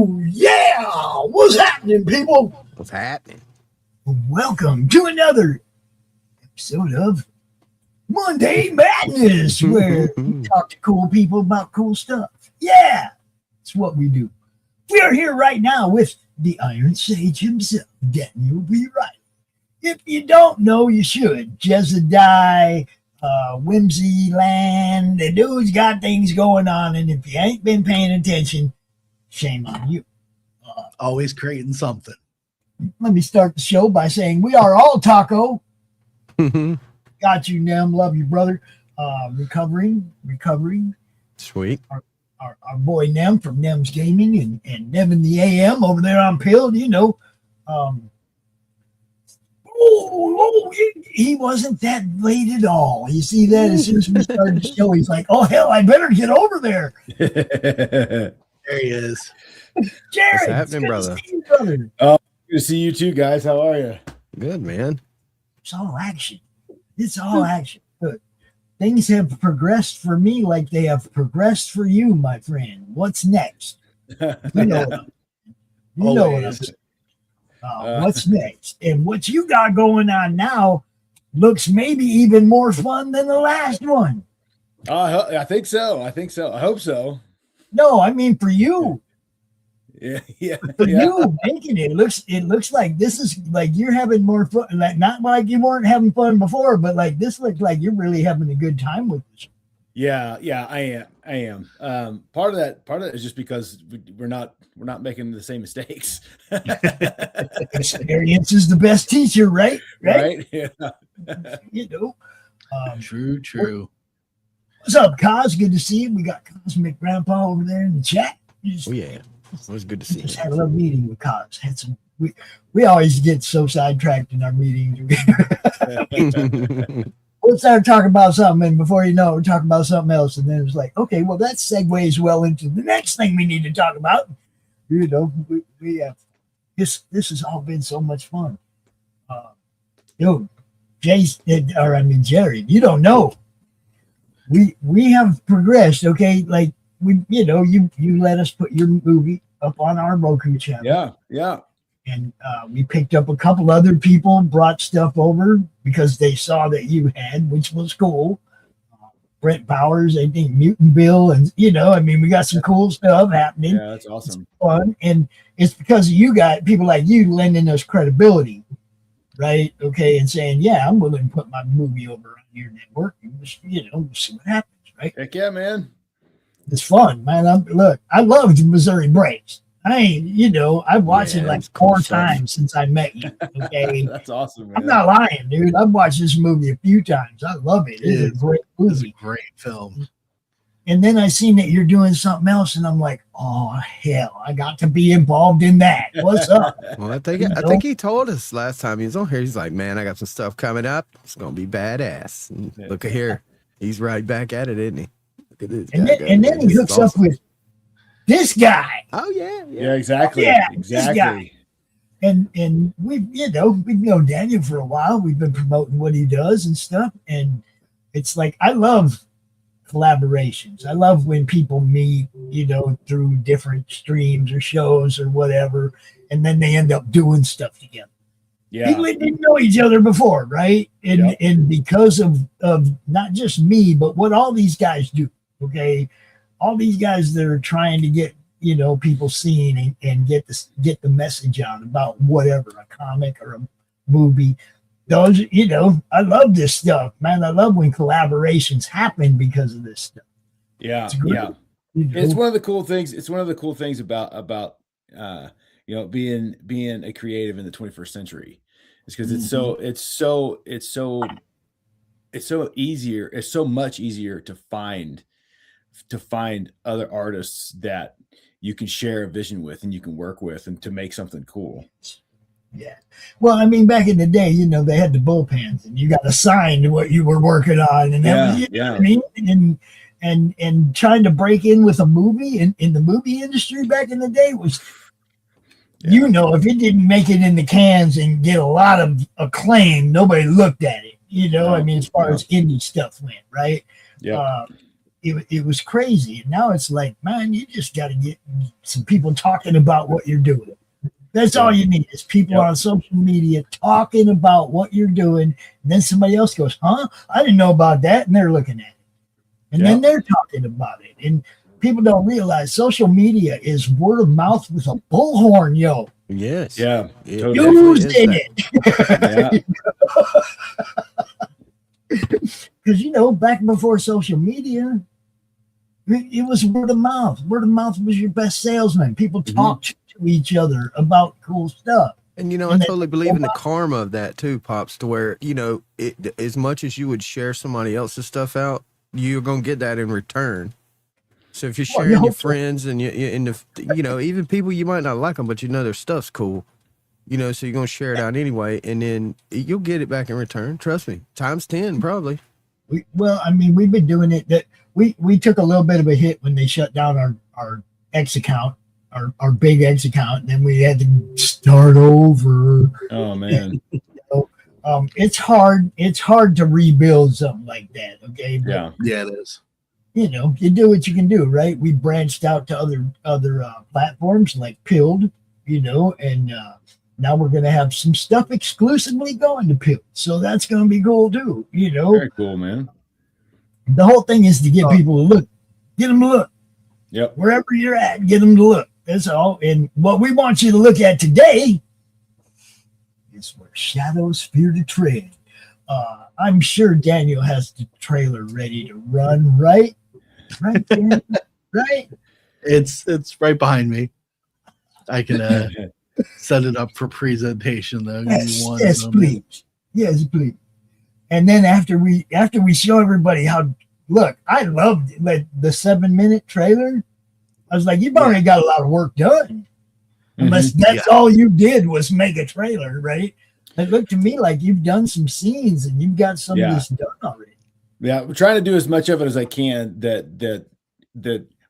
Oh, yeah! What's happening, people? What's happening? Welcome to another episode of Monday Madness, where we talk to cool people about cool stuff. Yeah, it's what we do. We are here right now with the Iron Sage himself, Daniel B. Riley. If you don't know, you should. Jezediah, Whimsy Land, the dude's got things going on, and if you ain't been paying attention, shame on you. Always creating something. Let me start the show by saying we are all Taco. Got you, Nem. Love you, brother. Recovering. Sweet. Our boy Nem from Nem's Gaming and Nevin the AM over there on Pill, you know. He wasn't that late at all. You see that? As soon as we started the show, he's like, oh, hell, I better get over there. There he is. Jarrod, what's happening, brother? You, brother? Oh, good to see you too, guys. How are you? Good, man. It's all action. It's all action. Good. Things have progressed for me like they have progressed for you, my friend. What's next? You know what I'm saying. What's next? And what you got going on now looks maybe even more fun than the last one. I think so. I hope so. No, I mean for you. Yeah. For you making it looks like this is like you're having more fun. Like not like you weren't having fun before, but like this looks like you're really having a good time with this. Yeah, I am. Part of that is just because we're not making the same mistakes. Experience is the best teacher, right? Right? Yeah. You know. True. What's up, Cos? Good to see you. We got Cosmic Grandpa over there in the chat. Oh yeah, it was good to see you. Just had a little meeting with Cos. Had some. We always get so sidetracked in our meetings. We'll start talking about something, and before you know it, we're talking about something else, and then it's like, okay, well, that segues well into the next thing we need to talk about. You know, we have this has all been so much fun. Jerry, you don't know. We have progressed, okay? Like you let us put your movie up on our Roku channel. Yeah. And we picked up a couple other people, brought stuff over because they saw that you had, which was cool. Brent Powers, I think Mutant Bill, and we got some cool stuff happening. Yeah, that's awesome. It's fun, and it's because of you guys, people like you, lending us credibility, right? Okay, and saying, yeah, I'm willing to put my movie over on your network, and we'll see what happens, right? Heck yeah, man. It's fun, man. I love the Missouri Braves. I've watched it like cool 4 stuff. times since I met you. Okay. That's awesome, man. I'm not lying, dude. I've watched this movie a few times. I love it. It's a great It's a movie. great film. And then I seen that you're doing something else, and I'm like, oh hell, I got to be involved in that. What's up? Well, I think he told us last time he was on here. He's like, man, I got some stuff coming up. It's gonna be badass. And look at here, he's right back at it, isn't he? Look at this. And then he hooks up with this guy. Oh yeah. Yeah, exactly. Yeah, exactly. And we've known Daniel for a while. We've been promoting what he does and stuff. And it's like, I love collaborations. I love when people meet, through different streams or shows or whatever, and then they end up doing stuff together. Yeah. People that didn't know each other before, right? And because of not just me, but what all these guys do, okay? All these guys that are trying to get, people seeing and get the message out about whatever, a comic or a movie. Those, I love this stuff, man. I love when collaborations happen because of this stuff. Yeah. It's one of the cool things. It's one of the cool things about being a creative in the 21st century. It's because it's so much easier to find other artists that you can share a vision with and you can work with and to make something cool. Yeah. Well, I mean, back in the day, they had the bullpens and you got assigned what you were working on and and trying to break in with a movie in the movie industry back in the day was, if it didn't make it in the cans and get a lot of acclaim, nobody looked at it, as far as indie stuff went, right? Yeah. it was crazy. Now it's like, man, you just got to get some people talking about what you're doing. That's all you need is people on social media talking about what you're doing. And then somebody else goes, huh? I didn't know about that. And they're looking at it. And then they're talking about it. And people don't realize social media is word of mouth with a bullhorn, yo. Yes. Yeah. Totally. Use it. Because, you know, back before social media, it was word of mouth. Word of mouth was your best salesman. People talked to each other about cool stuff. And, you know, I totally believe in the karma of that too, Pops, to where, you know, as much as you would share somebody else's stuff out, you're going to get that in return. So if you're sharing your friends and you know, even people you might not like them, but you know their stuff's cool, you know, so you're going to share it out anyway, and then you'll get it back in return. Trust me, times 10 probably. Well, I mean, we've been doing it. That we took a little bit of a hit when they shut down our X account, our big X account, and then we had to start over. Oh man. It's hard to rebuild something like that. Okay. But, yeah, it is. You know, you do what you can do, right? We branched out to other platforms like Pilled, you know, and now we're going to have some stuff exclusively going to Pilled. So that's going to be cool too, you know. Very cool, man. The whole thing is to get people to look, get them to look. Yep. Wherever you're at, get them to look. That's all. And what we want you to look at today is where shadows fear to tread. I'm sure Daniel has the trailer ready to run, right? Right, Daniel? Right? It's right behind me. I can set it up for presentation though. Yes, please. Yes, please. And then after we show everybody how, look, I loved the 7-minute trailer. I was like, you've already got a lot of work done. Unless that's all you did was make a trailer, right? It looked to me like you've done some scenes and you've got some of this done already. Yeah, we're trying to do as much of it as I can. That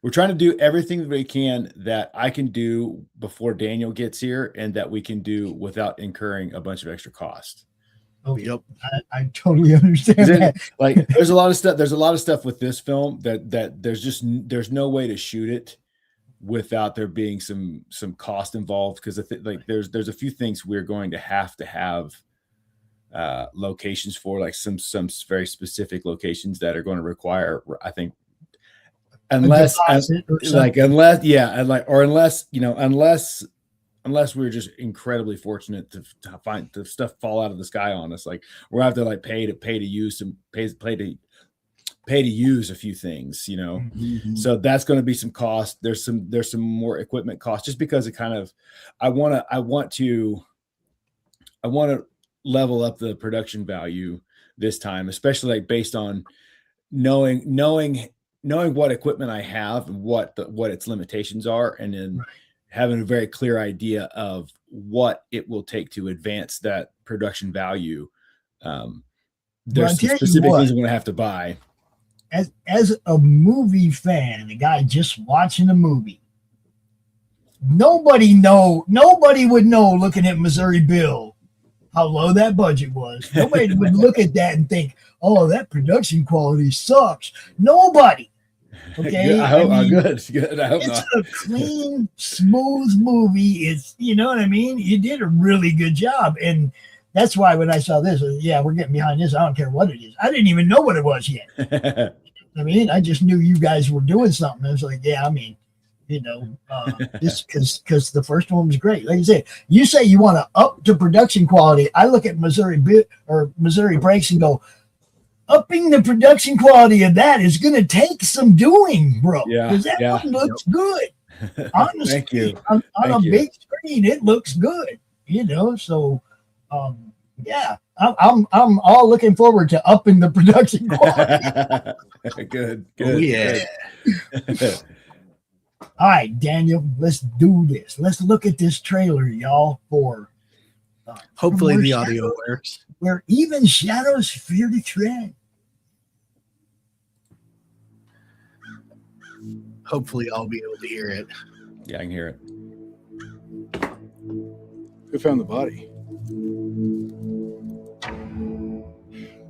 we're trying to do everything that we can that I can do before Daniel gets here, and that we can do without incurring a bunch of extra cost. Oh, yep. I totally understand that. Like, there's a lot of stuff. There's a lot of stuff with this film that there's no way to shoot it without there being some cost involved, because like there's a few things we're going to have locations for, like some very specific locations that are going to require, I think, unless we're just incredibly fortunate to find the stuff fall out of the sky on us, like we'll have to like pay to use a few things, you know. So that's going to be some cost. There's some more equipment cost, just because it kind of, I want to level up the production value this time, especially like based on knowing what equipment I have and what its limitations are, and then having a very clear idea of what it will take to advance that production value. There's some specific things I'm going to have to buy. As a movie fan, the guy just watching a movie, nobody would know looking at Missouri Bill how low that budget was. Nobody would look at that and think, oh, that production quality sucks. Nobody. Okay. I mean, good. I hope it's not. a clean, smooth movie. It's, you know what I mean? You did a really good job. And that's why when I saw this, we're getting behind this. I don't care what it is. I didn't even know what it was yet. I mean, I just knew you guys were doing something. I was like, just because the first one was great. Like you say you want to up the production quality. I look at Missouri Breaks and go, upping the production quality of that is going to take some doing, bro. Because that one looks good. Honestly, Thank you. On a big screen, it looks good. You know, so I'm all looking forward to upping the production quality. Good. Oh, yeah. Good. All right, Daniel, let's do this. Let's look at this trailer, y'all, for hopefully the audio works. Where even shadows fear to tread. Hopefully I'll be able to hear it. Yeah, I can hear it. Who found the body?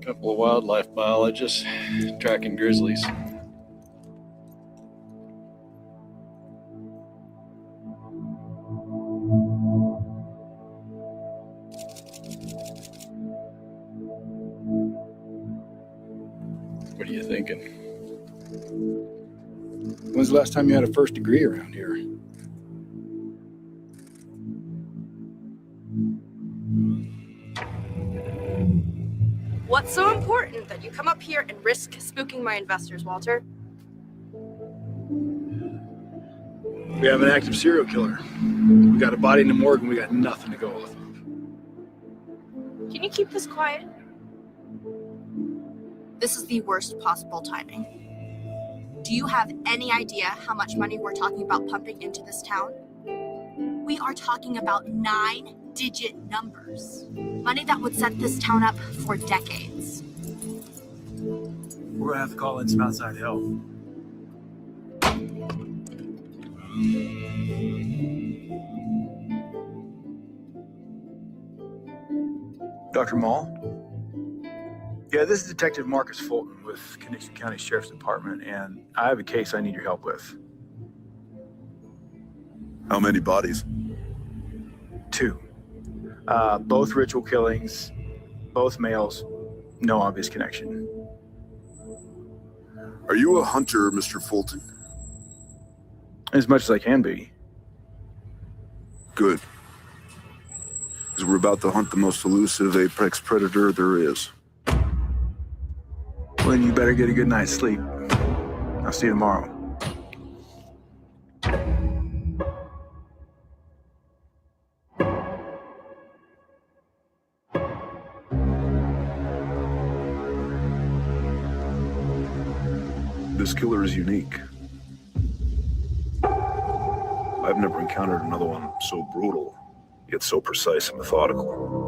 A couple of wildlife biologists tracking grizzlies. thinking. When's the last time you had a first degree around here? What's so important that you come up here and risk spooking my investors, Walter? We have an active serial killer. We got a body in the morgue and we got nothing to go off of. Can you keep this quiet? This is the worst possible timing. Do you have any idea how much money we're talking about pumping into this town? We are talking about 9-digit numbers. Money that would set this town up for decades. We're gonna have to call in some outside help. Dr. Mall? Yeah, this is Detective Marcus Fulton with Kinnison County Sheriff's Department, and I have a case I need your help with. How many bodies? 2. Both ritual killings, both males, no obvious connection. Are you a hunter, Mr. Fulton? As much as I can be. Good. Because we're about to hunt the most elusive apex predator there is. Well, then you better get a good night's sleep. I'll see you tomorrow. This killer is unique. I've never encountered another one so brutal, yet so precise and methodical.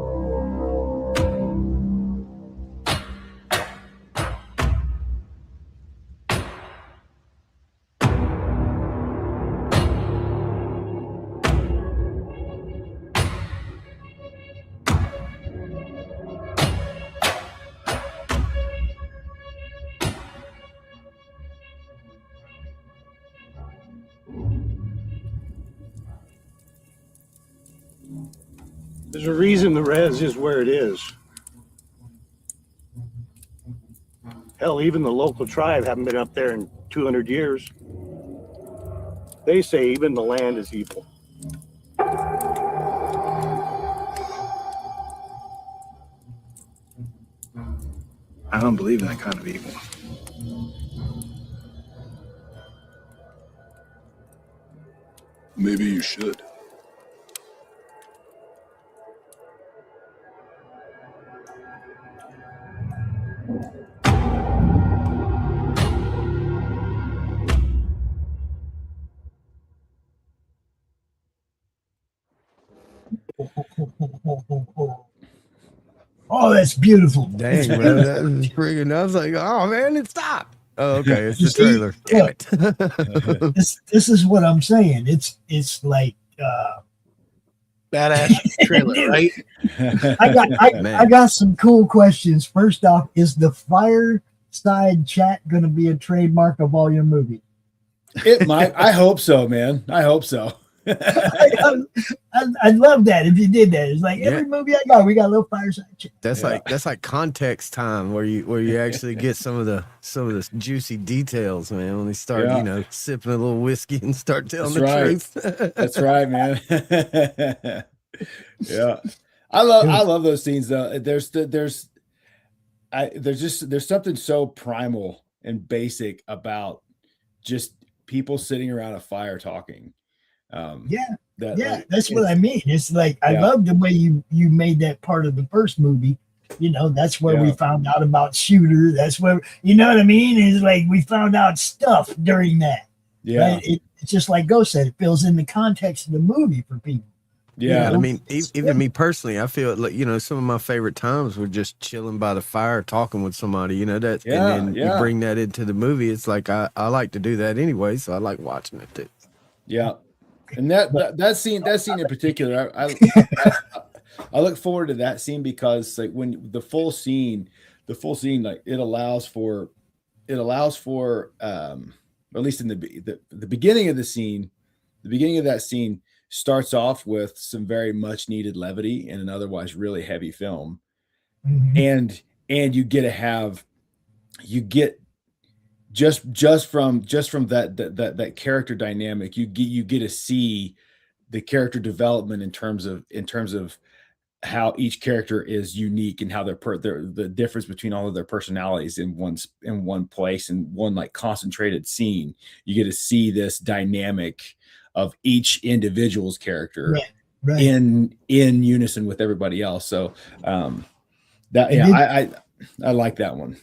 There's a reason the res is where it is. Hell, even the local tribe haven't been up there in 200 years. They say even the land is evil. I don't believe in that kind of evil. Maybe you should. Oh, that's beautiful. Dang, bro, that was freaking. I was like, oh man, it stopped. Oh, okay, it's You the see? trailer. Damn Look. it. This is what I'm saying. It's like Badass trailer, right? I got some cool questions. First off, is the fireside chat going to be a trademark of all your movie? It might. I hope so, man. I hope so. I'd love that if you did that. It's like every movie I got, we got a little fireside chat. That's like context time where you actually get some of the juicy details, man. When they start, sipping a little whiskey and start telling That's the right. truth. That's right, man. Yeah, I love those scenes though. There's something so primal and basic about just people sitting around a fire talking. That's what I mean. It's like I love the way you made that part of the first movie. That's where we found out about Shooter. That's where you know what I mean. It's like we found out stuff during that. Yeah, right? It's just like Ghost said. It fills in the context of the movie for people. Yeah, I mean, even me personally, I feel like some of my favorite times were just chilling by the fire, talking with somebody. And then you bring that into the movie. It's like I like to do that anyway, so I like watching it too. Yeah. And that scene in particular, I look forward to that scene because like when the full scene, like it allows for at least in the beginning of the scene, the beginning of that scene starts off with some very much needed levity in an otherwise really heavy film. Mm-hmm. And you get just from that character dynamic, you get to see the character development in terms of how each character is unique and how the difference between all of their personalities in one place, in one like concentrated scene. You get to see this dynamic of each individual's character right. in unison with everybody else. So I like that one.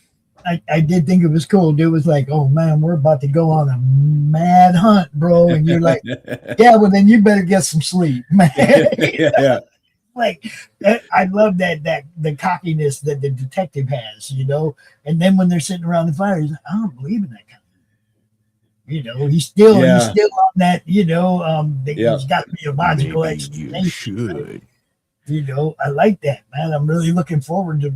I did think it was cool. Dude was like, "Oh man, we're about to go on a mad hunt, bro," and you're like, "Yeah, well then you better get some sleep, man." Yeah. Like I love that the cockiness that the detective has, you know. And then when they're sitting around the fire, he's like, "I don't believe in that kind of," you know. He's still on that, you know. He's got to be a logical explanation. You know, I like that, man. I'm really looking forward to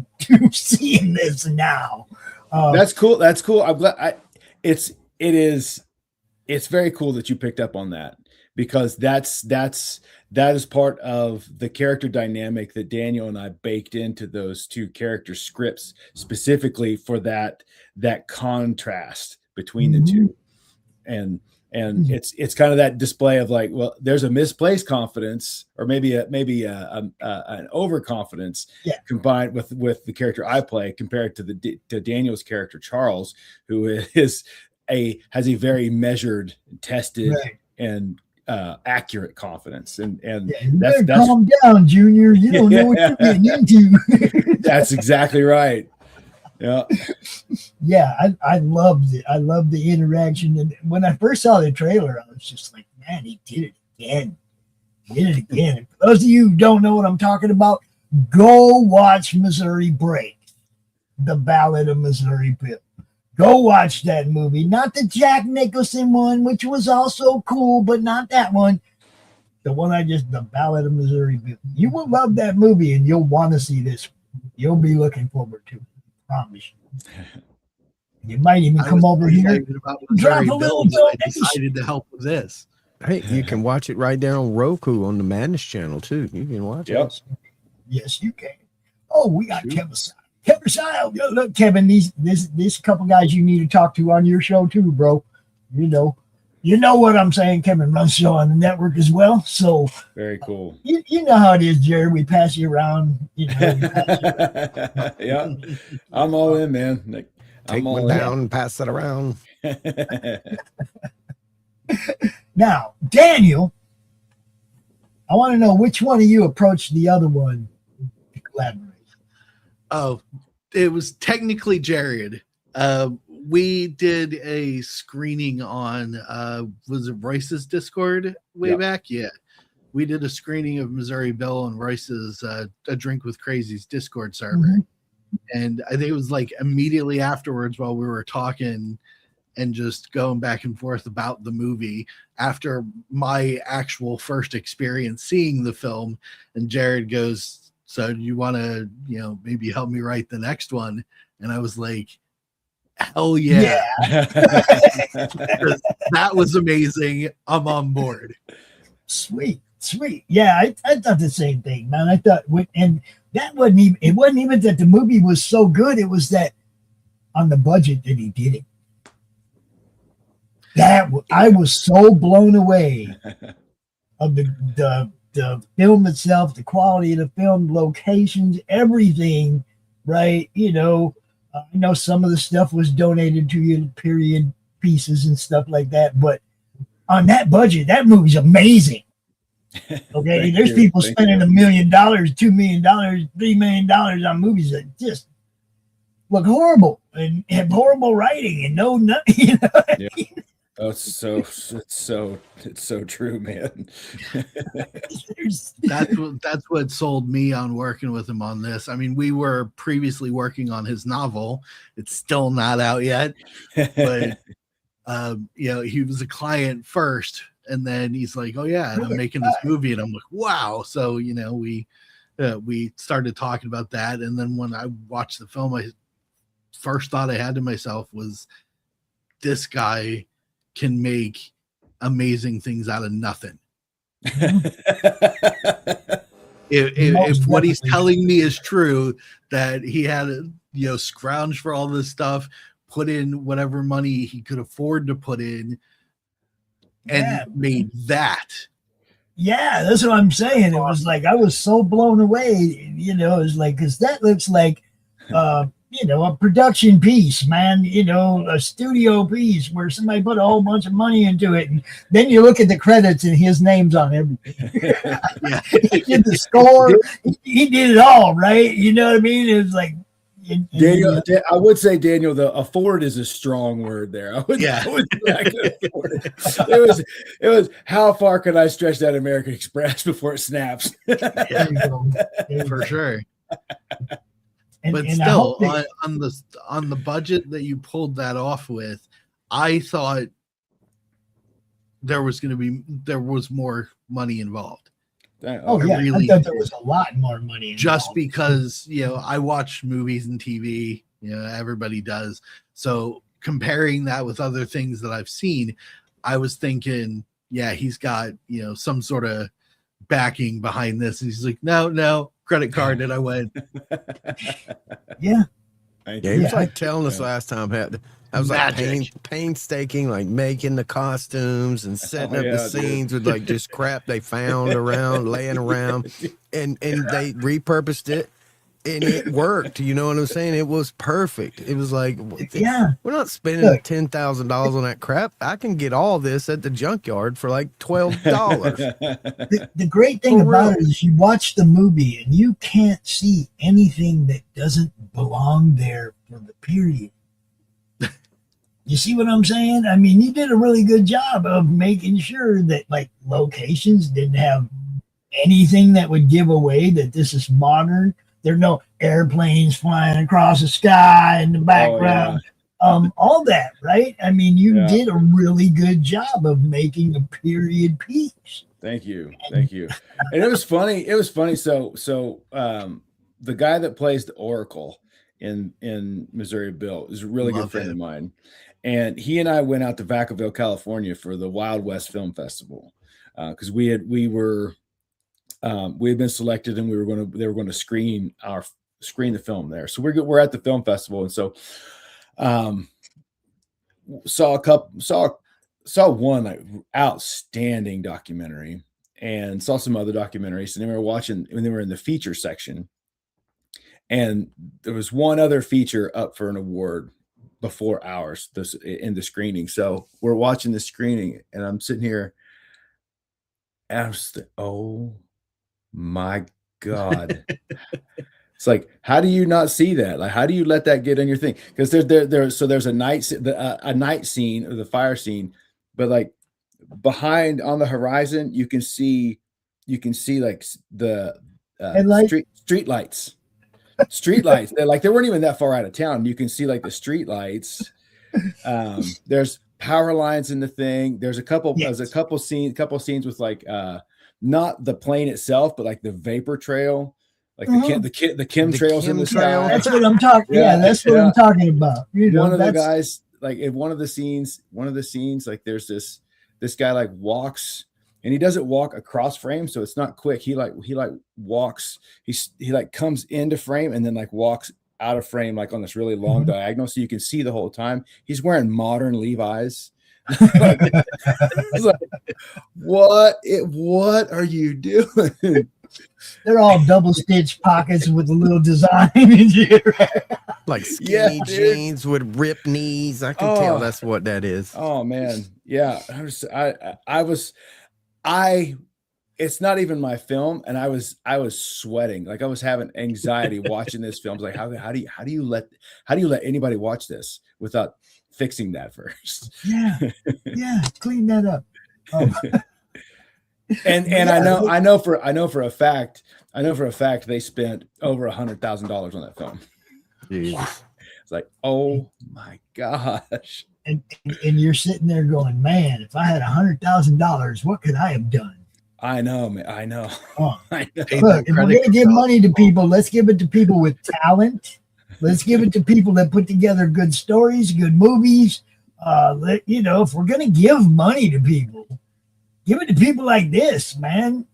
seeing this now. That's cool. That's cool. I'm glad. It's very cool that you picked up on that, because that is part of the character dynamic that Daniel and I baked into those two character scripts specifically for that contrast between the two. And it's kind of that display of like, well, there's a misplaced confidence, or maybe an overconfidence combined with the character I play, compared to Daniel's character Charles, who has a very measured, tested, and accurate confidence. And that's calm down, Junior. You don't know what you're getting into. That's exactly right. Yeah, I loved it. I loved the interaction. And when I first saw the trailer, I was just like, man, he did it again. And for those of you who don't know what I'm talking about, go watch Missouri Break, The Ballad of Missouri Bill. Go watch that movie. Not the Jack Nicholson one, which was also cool, but not that one. The one The Ballad of Missouri Bill. You will love that movie, and you'll want to see this. You'll be looking forward to it. Promise you. You might even come over here, drop a little donation. I decided to help with this. Hey, you can watch it right there on Roku on the Madness channel too. You can watch it. Yes, you can. Oh, we got Kevin Sile. Kevin Sile. Look, Kevin, these couple guys you need to talk to on your show too, bro. You know what I'm saying. Kevin runs a show on the network as well. So very cool. You know how it is, Jared. We pass you around. Yeah, I'm all in, man. Like, take one down and pass it around. Now, Daniel, I want to know which one of you approached the other one to collaborate. Oh, it was technically Jarrod. We did a screening on was it Royce's Discord way back? Yeah. We did a screening of Missouri Bill and Royce's A Drink with Crazy's Discord server. Mm-hmm. And I think it was like immediately afterwards, while we were talking and just going back and forth about the movie, after my actual first experience seeing the film, and Jarrod goes, "So do you want to, maybe help me write the next one?" And I was like, hell yeah. That was amazing. I'm on board. Sweet. Yeah, I thought the same thing, man. I thought, and that wasn't even that the movie was so good. It was that on the budget that he did it. I was so blown away of the film itself, the quality of the film, locations, everything, right? I know some of the stuff was donated to you, period pieces and stuff like that, but on that budget, that movie's amazing. Okay, there's people spending $1 million, $2 million, $3 million on movies that just look horrible and have horrible writing and nothing. Oh, it's so true, man. That's what sold me on working with him on this. I mean, we were previously working on his novel. It's still not out yet, but he was a client first, and then he's like, "Oh yeah, I'm making this movie," and I'm like, "Wow!" So we started talking about that, and then when I watched the film, I first thought I had to myself was, this guy can make amazing things out of nothing. If what he's telling me is true, that he had scrounge for all this stuff, put in whatever money he could afford to put in and made that. Yeah, that's what I'm saying. It was like I was so blown away, you know. It's like, because that looks like you know, a production piece, man, you know, a studio piece where somebody put a whole bunch of money into it, and then you look at the credits and his name's on everything. Yeah. He did the score, he did it all, right? You know what I mean? It was like Daniel, I would say, Daniel, the afford is a strong word there. I would say I could afford it. It was how far could I stretch that American Express before it snaps? There you go. For sure. But and still, on the budget that you pulled that off with, I thought there was more money involved. Oh yeah, I thought there was a lot more money involved. Just because, you know, I watch movies and TV, you know, everybody does. So comparing that with other things that I've seen, I was thinking, yeah, he's got, you know, some sort of backing behind this. And he's like, no, credit card. And I went, yeah. He was like telling us last time that was like painstaking, like making the costumes and setting up the scenes with like just crap they found around, laying around, and they repurposed it, and it worked. You know what I'm saying? It was perfect. It was like, we're not spending $10,000 on that crap. I can get all this at the junkyard for like $12. The great thing about it is you watch the movie and you can't see anything that doesn't belong there for the period. You see what I'm saying? I mean, you did a really good job of making sure that like locations didn't have anything that would give away that this is modern. There are no airplanes flying across the sky in the background. All that, right? I mean, you did a really good job of making a period piece. Thank you. And it was funny. So the guy that plays the Oracle in Missouri Bill is a really good friend of mine. And he and I went out to Vacaville, California for the Wild West Film Festival because we had been selected and they were going to screen the film there. So we're at the film festival, and so saw one like outstanding documentary and saw some other documentaries, and then we were watching when they were in the feature section, and there was one other feature up for an award before ours in the screening. So we're watching the screening, and I'm sitting here and I'm just oh my God. It's like, how do you not see that? Like, how do you let that get in your thing? Because there's a night scene or the fire scene, but like behind on the horizon, you can see like the street lights. They weren't even that far out of town. You can see like the street lights. There's power lines in the thing. There's a couple scenes with like not the plane itself, but like the vapor trail, like the chemtrails in the sky. That's what I'm talking. Yeah, that's what I'm talking about. You know, one of the guys, like in one of the scenes, like there's this guy like walks, and he doesn't walk across frame, so it's not quick. He walks. He like comes into frame and then like walks out of frame, like on this really long diagonal, so you can see the whole time. He's wearing modern Levi's. It's like, what are you doing? They're all double stitch pockets with a little design like skinny jeans with ripped knees. I can tell that's what that is. Oh man, yeah. It's not even my film, and I was sweating, like I was having anxiety watching this film. Like, how do you let anybody watch this without fixing that first? Yeah, clean that up. And I know for a fact they spent over $100,000 on that film. Jeez. It's like, oh my gosh. And you're sitting there going, man, if I had $100,000, what could I have done? I know, man. I know. I know. Look, if we're going to give money to people, let's give it to people with talent. Let's give it to people that put together good stories, good movies. If we're going to give money to people, give it to people like this, man.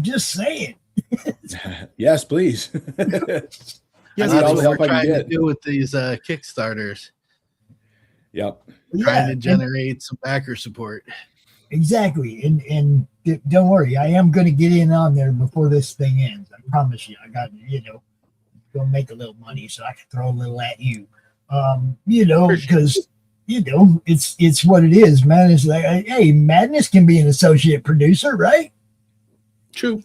Just saying. Yes, please. That's what we're trying to do with these Kickstarters. Yep. Trying to generate some backer support. Exactly. And don't worry, I am going to get in on there before this thing ends. I promise you. I got, going to make a little money so I can throw a little at you. Because, it's what it is, man. It's like, hey, Madness can be an associate producer, right? True.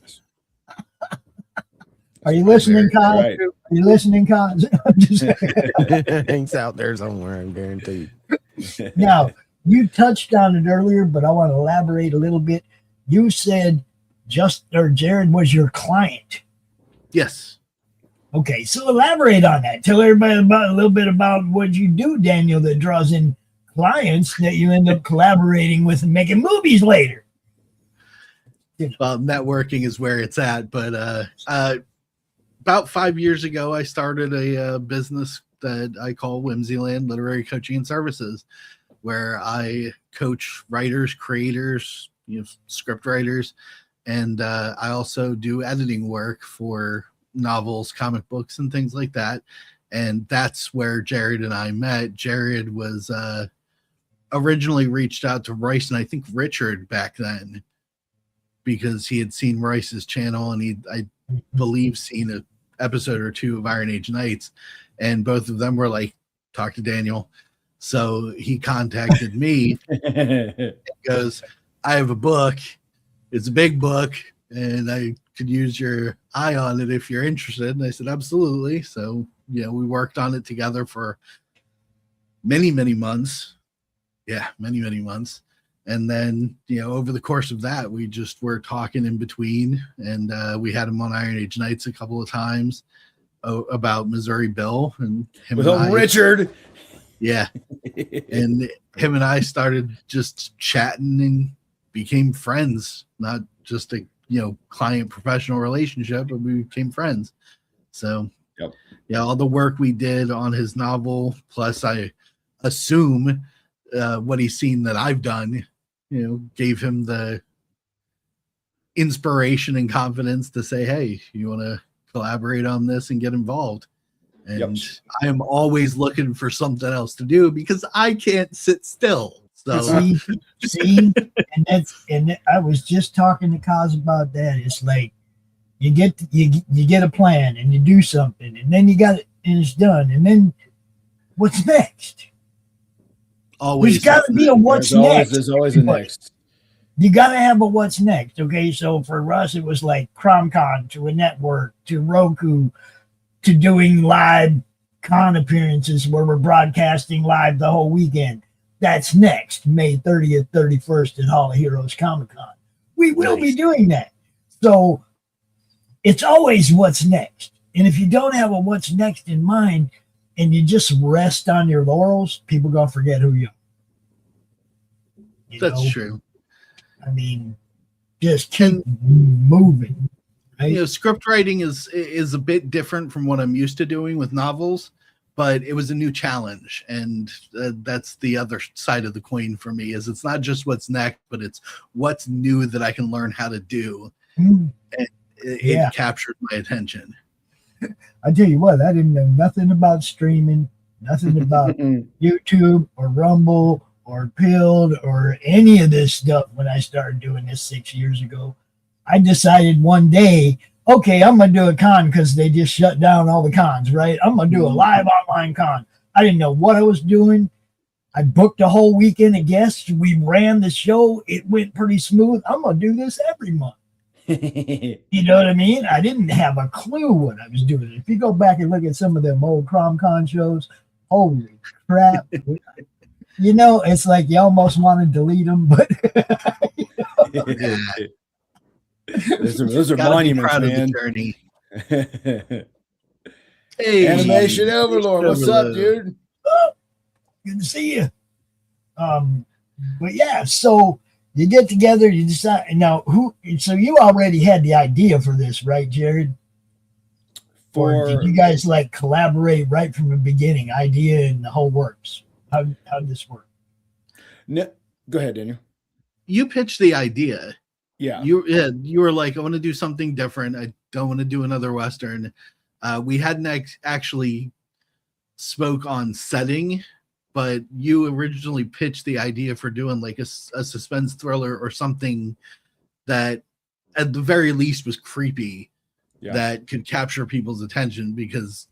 Are you listening, Kyle? Right. Are you listening, Kyle? It's out there somewhere, I'm guaranteed. Now, you touched on it earlier, but I want to elaborate a little bit. You said Jarrod was your client. Yes. Okay, so elaborate on that. Tell everybody a little bit about what you do, Daniel, that draws in clients that you end up collaborating with and making movies later. Well, networking is where it's at, but about 5 years ago, I started a business that I call Whimsyland Literary Coaching and Services, where I coach writers, creators, script writers, and I also do editing work for novels, comic books, and things like that. And that's where Jarrod and I met. Jarrod was originally reached out to Royce and I think Richard back then, because he had seen Royce's channel and I believe seen an episode or two of Iron Age Knights, and both of them were like, talk to Daniel. So he contacted me and goes, I have a book. It's a big book and I could use your eye on it if you're interested. And I said, absolutely. So, we worked on it together for many, many months. Yeah, many, many months. And then, over the course of that, we just were talking in between, and we had him on Iron Age Knights a couple of times about Missouri Bill and him with and Richard. Yeah. And him and I started just chatting and became friends, not just a, client professional relationship, but we became friends. So, yep. Yeah, all the work we did on his novel, plus I assume what he's seen that I've done, gave him the inspiration and confidence to say, hey, you want to collaborate on this and get involved. And I am always looking for something else to do because I can't sit still. So see, and I was just talking to Kaz about that. It's like you get a plan and you do something, and then you got it and it's done, and then what's next? Always, there's got to be a what's next. There's always a next. You got to have a what's next. Okay, so for us, it was like CRoM to a network to Roku to doing live con appearances where we're broadcasting live the whole weekend. That's next, May 30th, 31st at Hall of Heroes Comic-Con. We will be doing that. So it's always what's next. And if you don't have a what's next in mind and you just rest on your laurels, people going to forget who you are. That's true. I mean, just keep moving. Right? Script writing is a bit different from what I'm used to doing with novels, but it was a new challenge, and that's the other side of the coin for me. Is it's not just what's next, but it's what's new that I can learn how to do. And it captured my attention. I tell you what, I didn't know nothing about streaming, nothing about YouTube or Rumble or Pilled or any of this stuff when I started doing this 6 years ago. I decided one day, okay, I'm going to do a con because they just shut down all the cons, right? I'm going to do a live online con. I didn't know what I was doing. I booked a whole weekend of guests. We ran the show. It went pretty smooth. I'm going to do this every month. You know what I mean? I didn't have a clue what I was doing. If you go back and look at some of them old CRoM shows, holy crap. It's like you almost want to delete them, but those are monuments, man. Hey, Animation Overlord, what's up, dude? Oh, good to see you. But yeah, so you get together, you decide now so you already had the idea for this, right, Jarrod? Or did you guys like collaborate right from the beginning, idea and the whole works? How did this work? No, go ahead, Daniel. You pitched the idea. Yeah. You were like, I want to do something different. I don't want to do another Western. We hadn't actually spoke on setting but you originally pitched the idea for doing like a suspense thriller or something that at the very least was creepy, that could capture people's attention, because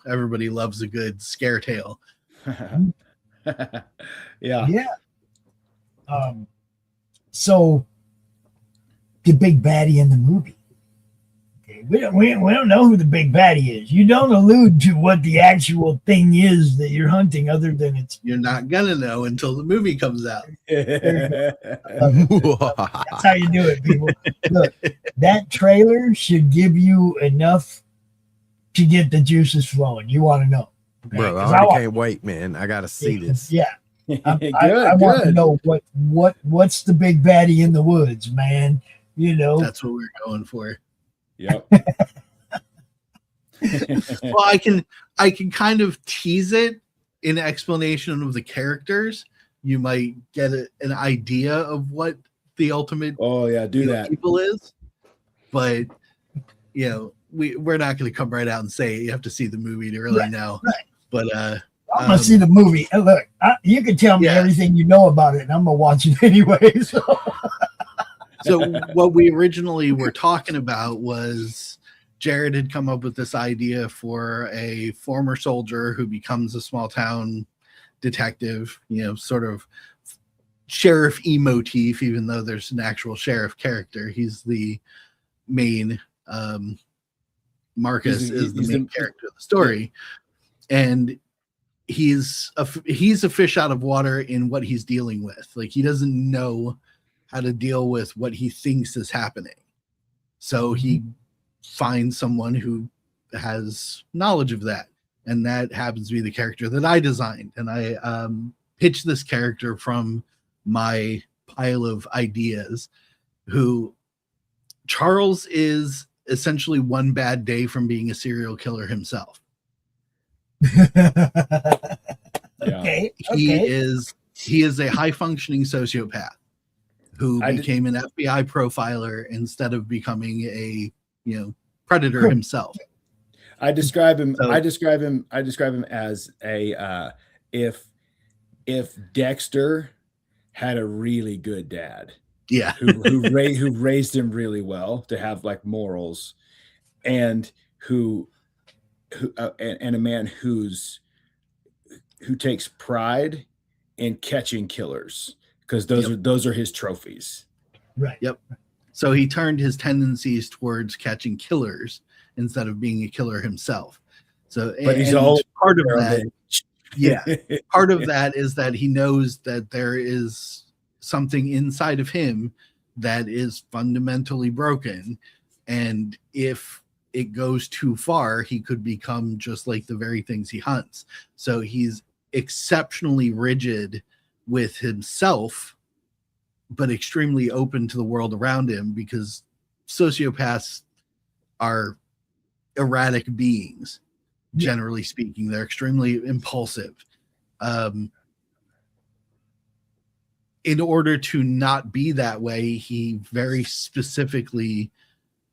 everybody loves a good scare tale. Yeah. So the big baddie in the movie. Okay, we don't know who the big baddie is. You don't allude to what the actual thing is that you're hunting, other than it's. You're not gonna know until the movie comes out. That's how you do it, people. Look, that trailer should give you enough to get the juices flowing. You want to know, okay? Bro? I already can't wait, man. I gotta see this. Yeah, I want to know what's the big baddie in the woods, man. That's what we're going for. Yep. Well, I can kind of tease it in explanation of the characters. You might get an idea of what the ultimate people is, but we're not going to come right out and say it. You have to see the movie to really know. Right. But I'm gonna see the movie. And look, you can tell me everything you know about it, and I'm gonna watch it anyway. So what we originally were talking about was Jarrod had come up with this idea for a former soldier who becomes a small town detective, sort of sheriff motif, even though there's an actual sheriff character. He's the main, Marcus is the main character of the story. And he's a fish out of water in what he's dealing with. Like, he doesn't know how to deal with what he thinks is happening. So he finds someone who has knowledge of that. And that happens to be the character that I designed. And I pitched this character from my pile of ideas, who Charles is essentially one bad day from being a serial killer himself. Okay. He is a high functioning sociopath who became an FBI profiler instead of becoming a predator himself. I describe him as a if Dexter had a really good dad, who raised him really well to have like morals, and who a man who takes pride in catching killers, because those are his trophies. Right. Yep. So he turned his tendencies towards catching killers instead of being a killer himself. So, but he's all part of that. Yeah. Part of that is that he knows that there is something inside of him that is fundamentally broken. And if it goes too far, he could become just like the very things he hunts. So he's exceptionally rigid with himself, but extremely open to the world around him, because sociopaths are erratic beings. Generally speaking, they're extremely impulsive. In order to not be that way, he very specifically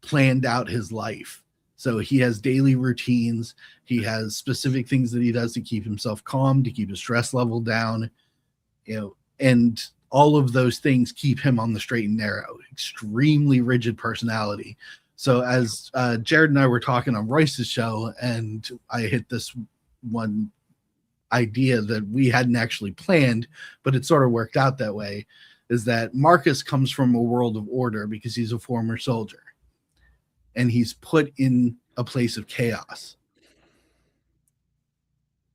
planned out his life. So he has daily routines. He has specific things that he does to keep himself calm, to keep his stress level down, and all of those things keep him on the straight and narrow. Extremely rigid personality. So as Jarrod and I were talking on Royce's show, and I hit this one idea that we hadn't actually planned, but it sort of worked out that way, is that Marcus comes from a world of order because he's a former soldier, and he's put in a place of chaos.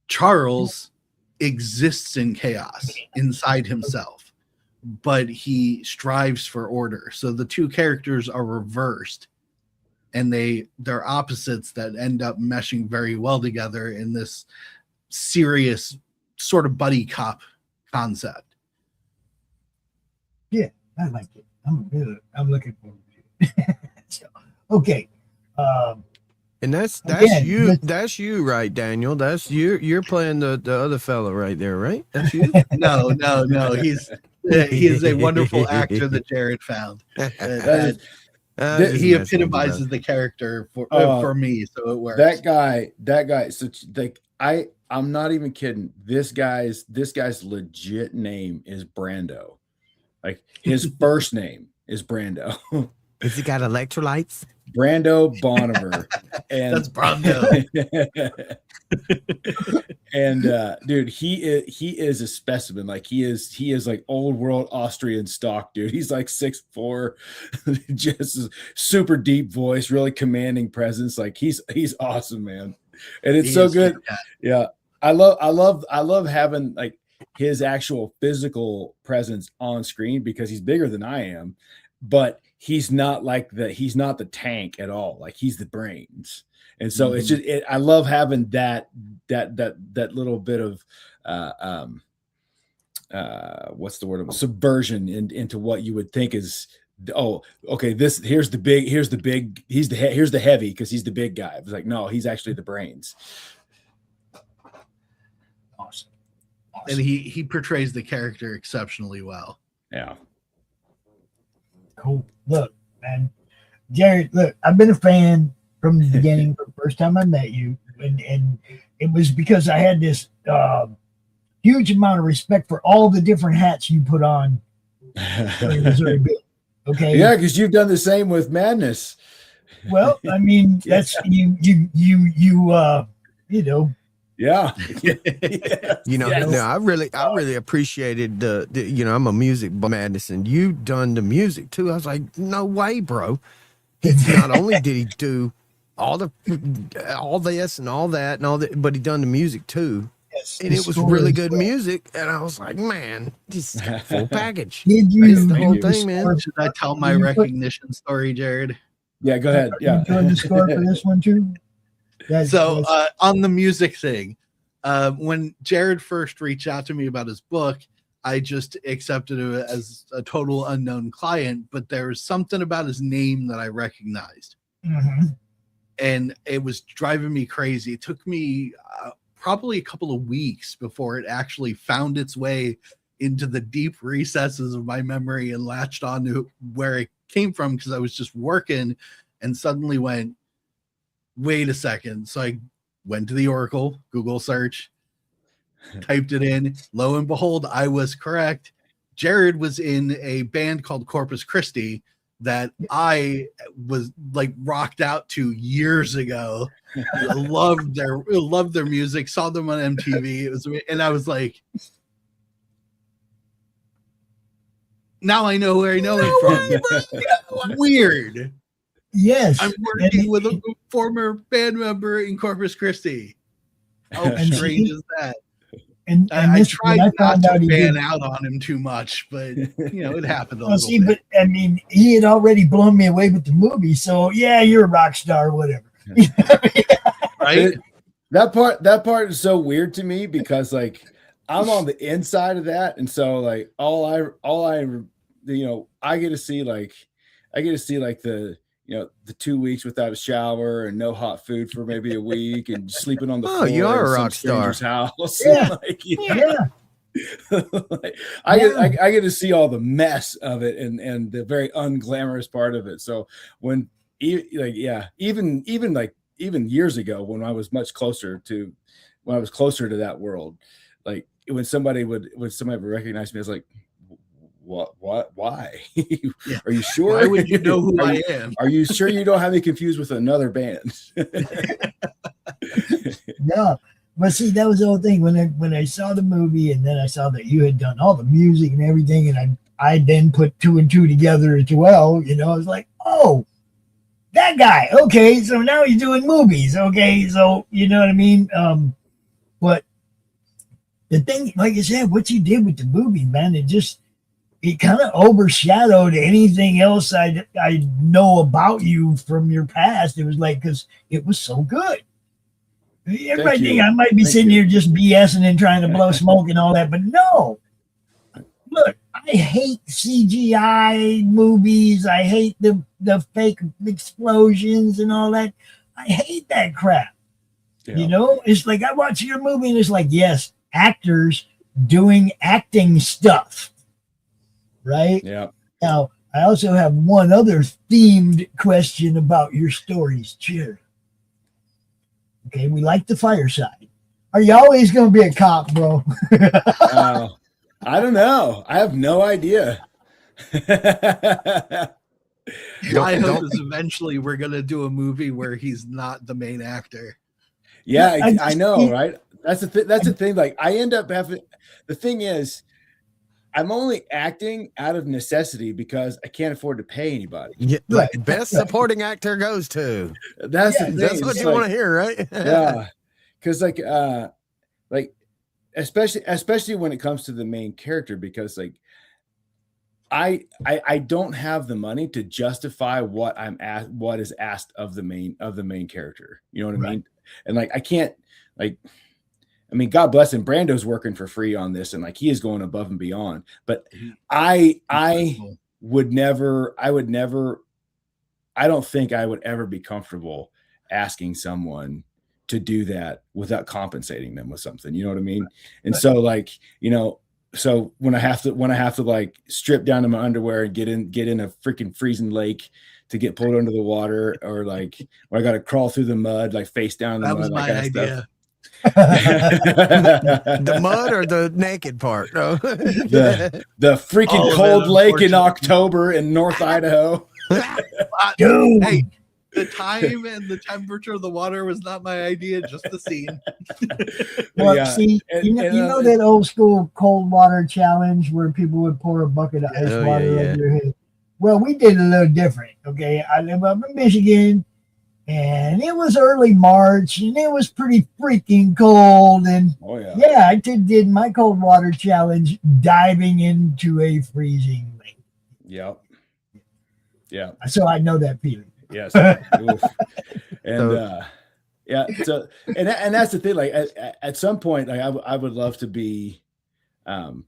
Charles exists in chaos inside himself, but he strives for order. So the two characters are reversed, and they're opposites that end up meshing very well together in this serious sort of buddy cop concept. Yeah, I like it. I'm looking forward to it. So, okay. And that's again, you. That's you, right, Daniel? That's you. You're playing the other fellow right there, right? That's you. No. He is a wonderful actor that Jarrod found. He epitomizes the character for me, so it works. That guy. So like I'm not even kidding. This guy's legit name is Brando. Like his first name is Brando. Has he got electrolytes? Brando Boniver. And That's Brando. And dude, he is a specimen. Like he is like old world Austrian stock, dude. He's like 6'4", just a super deep voice, really commanding presence. Like he's awesome, man. And it's so good. Yeah. I love having like his actual physical presence on screen because he's bigger than I am, but he's not the tank at all. Like he's the brains. And so it's just, I love having that little bit of, what's the word of subversion into what you would think is, oh, okay, here's the heavy because he's the big guy. It was like, no, he's actually the brains. Awesome. And he portrays the character exceptionally well. Yeah. Cool. Look, man, Jarrod, look, I've been a fan from the beginning, from the first time I met you. And it was because I had this huge amount of respect for all the different hats you put on during Missouri Bill. Okay. Yeah, because you've done the same with Madness. Well, I mean, that's you know. Yeah. You know, Yes. no, I really appreciated the you know, I'm a music Madness, and you done the music too. I was like, no way, bro. Not only did he do all this and all that and all that, but he done the music too. Yes, and it was really good music. And I was like, man, this is full package. Did That's the whole thing, man. Should I tell my recognition story, Jarrod? Yeah, go ahead. Yeah. You doing the score for this one too? So on the music thing, when Jarrod first reached out to me about his book, I just accepted it as a total unknown client, but there was something about his name that I recognized. Mm-hmm. And it was driving me crazy. It took me probably a couple of weeks before it actually found its way into the deep recesses of my memory and latched on to where it came from, because I was just working and suddenly went, wait a second. So I went to the Oracle, Google search, typed it in. Lo and behold, I was correct. Jarrod was in a band called Corpus Christi that I was like rocked out to years ago. I loved their music, saw them on MTV. It was, and I was like, now I know where I know it from. Weird. Yes. I'm working with a former band member in Corpus Christi. How strange is that? And I tried not to fan out on him too much, but you know, it happened a little bit. But I mean, he had already blown me away with the movie, so yeah, you're a rock star, whatever. Right? That part is so weird to me because like I'm on the inside of that, and so like all I you know, I get to see like the, you know, the 2 weeks without a shower and no hot food for maybe a week and sleeping on the floor. You are a in rock some star. stranger's house. Yeah. Like, you Yeah. know, like, I get to see all the mess of it and the very unglamorous part of it. So when even years ago when I was much closer to that world, like when somebody would recognize me, I was like, what why are you sure? Why would you know who I am? Are you sure you don't have me confused with another band? No, but see, that was the whole thing when I saw the movie, and then I saw that you had done all the music and everything, and I then put 2 and 2 together as well. You know, I was like, oh, that guy. Okay, so now he's doing movies. Okay, so you know what I mean. But the thing, like I said, what you did with the movie, man, it kind of overshadowed anything else I know about you from your past. It was like, because it was so good. Everybody think I might be sitting here just BSing and trying to blow smoke and all that, but no. Look, I hate CGI movies. I hate the fake explosions and all that. I hate that crap. Yeah. You know, it's like I watch your movie and it's like, yes, actors doing acting stuff. Right? Yeah. Now, I also have one other themed question about your stories, Jarrod. Okay, we like the fireside, Are you always going to be a cop, bro? I don't know. I have no idea. My hope is eventually we're gonna do a movie where he's not the main actor. Yeah, I know, right? That's the thing. Like, I end up having. The thing is, I'm only acting out of necessity because I can't afford to pay anybody. Yeah, right. Best supporting actor goes to. That's the thing. That's what it's you want to hear, right? Yeah, because like especially when it comes to the main character, because like I don't have the money to justify what is asked of the main character. You know what I mean? And like I can't, like, I mean, God bless him, Brando's working for free on this, and like he is going above and beyond. But I would never, I don't think I would ever be comfortable asking someone to do that without compensating them with something. You know what I mean? And so like, you know, so when I have to like strip down to my underwear and get in a freaking freezing lake to get pulled under the water, or like when I got to crawl through the mud, like face down in the That mud, was my idea. The mud or the naked part? No. the freaking cold lake in October in North Idaho. Dude. Hey, the time and the temperature of the water was not my idea, just the scene. Well, Yeah. see, you know that old school cold water challenge where people would pour a bucket of ice water over your head? Well, we did a little different. Okay, I live up in Michigan, and it was early March, and it was pretty freaking cold. And I did my cold water challenge diving into a freezing lake. Yep. Yeah. So I know that feeling. Yes. And so and that's the thing. Like at some point, like I would love to be, and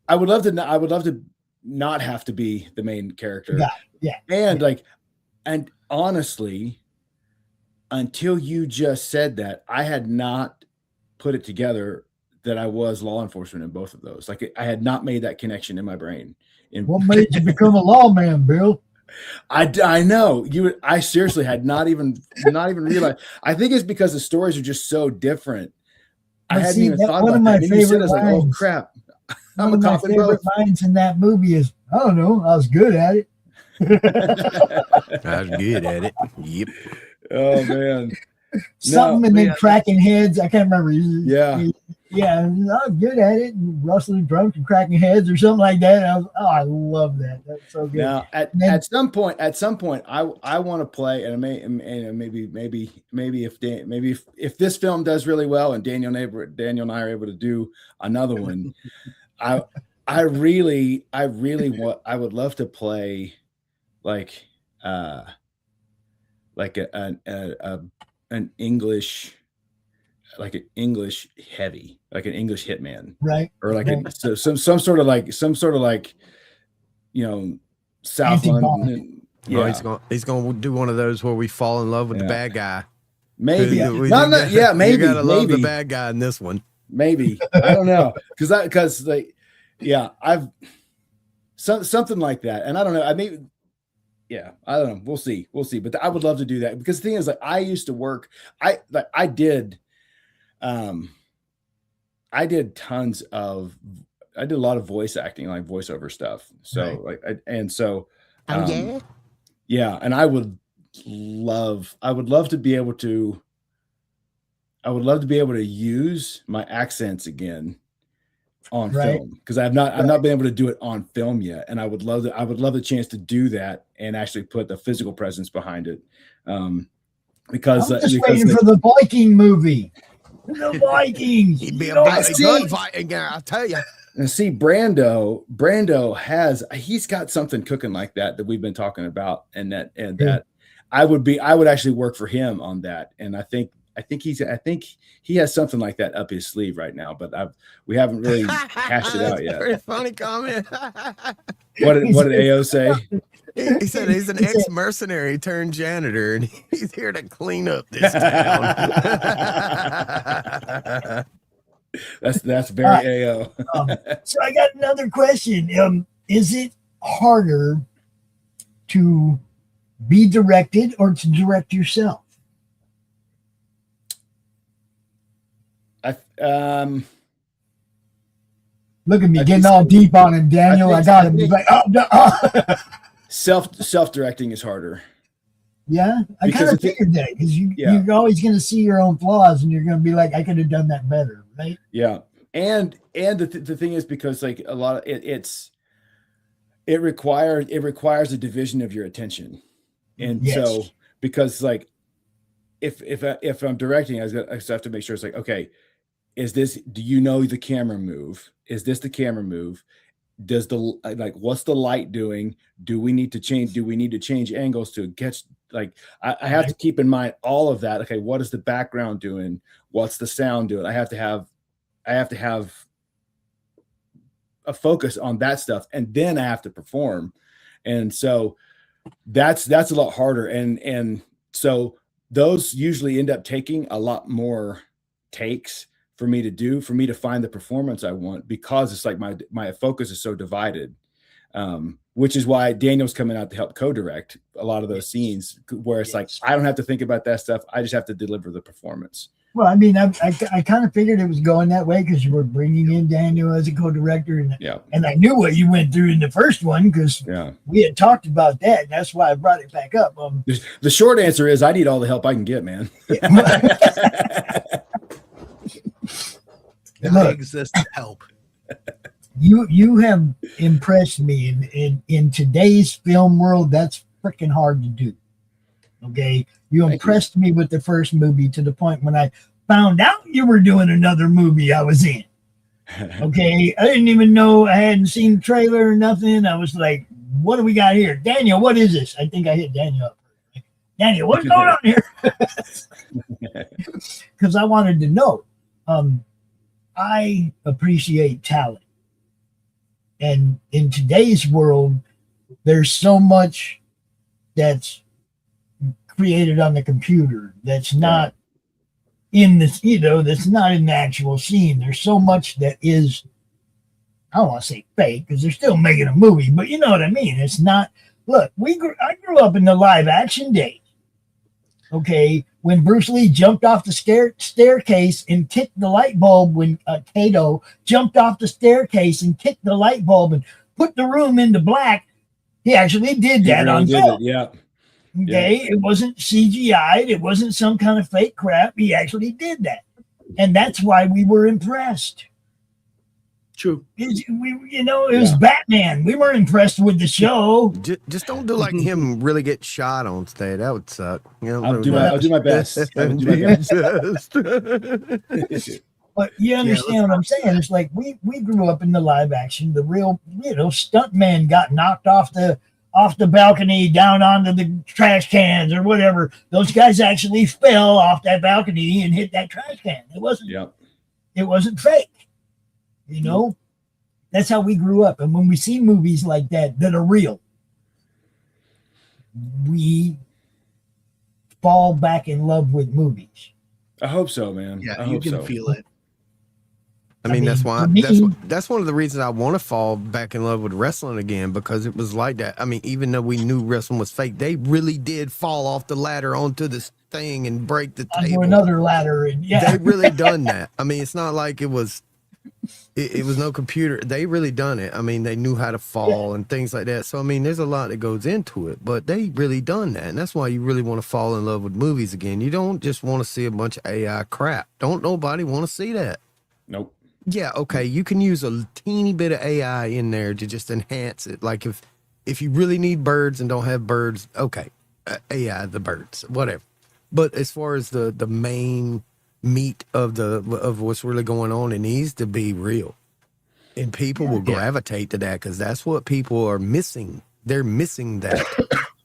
I would love to not have to be the main character. Yeah. And like, and honestly, until you just said that, I had not put it together that I was law enforcement in both of those. Like I had not made that connection in my brain. What made you become a lawman, Bill? I know you. I seriously had not even realized. I think it's because the stories are just so different. I hadn't even thought about that. And you said, I was like, oh crap! One of my favorite lines in that movie is, I don't know, I was good at it. I was good at it. Yep. Oh man. Something and then cracking heads. I can't remember. Yeah. Yeah, I was good at it, and rustling drunk and cracking heads or something like that. I love that. That's so good. Now, at some point, I want to play, and maybe if this film does really well, and Daniel and I are able to do another one, I would love to play like an English. Like an English heavy, like an English hitman, right? Or like some sort of like, you know, South London. Yeah, he's gonna do one of those where we fall in love with the bad guy. Maybe, maybe you gotta love the bad guy in this one. Maybe I don't know, because like, I've something like that, and I don't know. I mean. Yeah, I don't know. We'll see. But I would love to do that, because the thing is, like, I used to work. I did a lot of voice acting, like voiceover stuff. So and I would love to be able to use my accents again on film, because I've not been able to do it on film yet, and I would love the chance to do that and actually put the physical presence behind it. Because I'm just waiting for the Viking movie. The Vikings. He'd be a good Viking guy, I'll tell you. And see, Brando he's got something cooking like that we've been talking about, that I would actually work for him on that. And I think he has something like that up his sleeve right now, but we haven't really hashed it out yet. Very funny comment. What did AO say? He said he's an ex-mercenary turned janitor, and he's here to clean up this town. That's very AO. So I got another question. Is it harder to be directed or to direct yourself? Look at me getting all deep on him, Daniel. I got him. He's like, oh, no. Self-directing is harder. Yeah, I kind of figured that because you're always going to see your own flaws, and you're going to be like, I could have done that better, right? Yeah, and the thing is, because like a lot of it requires a division of your attention, and so because like if I'm directing, I have to make sure it's like, okay, do you know the camera move? Is this the camera move? Does what's the light doing? Do we need to change angles to get like, I have to keep in mind all of that. Okay. What is the background doing? What's the sound doing? I have to have a focus on that stuff. And then I have to perform. And so that's a lot harder. And so those usually end up taking a lot more takes for me to find the performance I want, because it's like my focus is so divided, which is why Daniel's coming out to help co-direct a lot of those scenes where it's like, I don't have to think about that stuff. I just have to deliver the performance. Well, I mean, I kind of figured it was going that way because you were bringing in Daniel as a co-director, and I knew what you went through in the first one because we had talked about that, and that's why I brought it back up. The short answer is I need all the help I can get, man. Look, exists to help. You have impressed me in today's film world. That's freaking hard to do. Okay, you impressed me with the first movie to the point when I found out you were doing another movie I was in. Okay, I didn't even know, I hadn't seen the trailer or nothing. I was like, what do we got here? Daniel, what is this? I think I hit Daniel up. Daniel, what's going on here? Because I wanted to know. I appreciate talent. And in today's world, there's so much that's created on the computer that's not in this, that's not in the actual scene. There's so much that is, I don't want to say fake because they're still making a movie, but you know what I mean? It's not, look, I grew up in the live action days. Okay, when Bruce Lee jumped off the staircase and kicked the light bulb, when Kato jumped off the staircase and kicked the light bulb and put the room into black, he actually did that on film. Yeah. Okay, it wasn't CGI'd. It wasn't some kind of fake crap. He actually did that. And that's why we were impressed. True. It was Batman. We weren't impressed with the show. Just don't do like him really get shot on stage. That would suck. I'll do my best. But you understand what I'm saying? It's like we grew up in the live action. The real, stuntman got knocked off the balcony down onto the trash cans or whatever. Those guys actually fell off that balcony and hit that trash can. It wasn't fake. That's how we grew up. And when we see movies like that are real, we fall back in love with movies. I hope so, man. Yeah, you can feel it. I mean, that's why that's one of the reasons I want to fall back in love with wrestling again, because it was like that. I mean, even though we knew wrestling was fake, they really did fall off the ladder onto this thing and break the table. Another ladder, and they really done that. I mean, it's not like it was no computer. They really done it. I mean, they knew how to fall and things like that. So I mean, there's a lot that goes into it, but they really done that, and that's why you really want to fall in love with movies again. You don't just want to see a bunch of AI crap. Don't nobody want to see that. Nope. Yeah, okay, you can use a teeny bit of AI in there to just enhance it. Like if you really need birds and don't have birds, okay, AI the birds, whatever. But as far as the main meat of what's really going on, it needs to be real, and people will gravitate to that because that's what people are missing. They're missing that.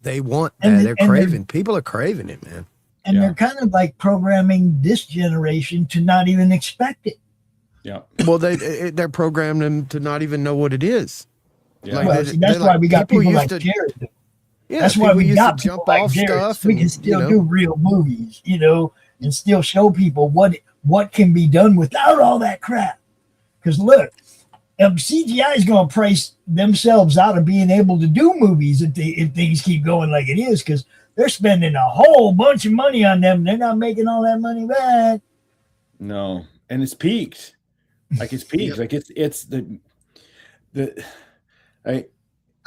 They want that. They're craving. People are craving it, man. And they're kind of like programming this generation to not even expect it. Yeah. Well, they're programming them to not even know what it is. Yeah. Well, that's why we got people like Jarrod. Yeah, that's why we got jump like off Jarrod. stuff. We can still do real movies, and still show people what can be done without all that crap. Because look, CGI is going to price themselves out of being able to do movies if things keep going like it is, because they're spending a whole bunch of money on them. They're not making all that money back. No. and it's peaked. Like it's peaked. Like it's I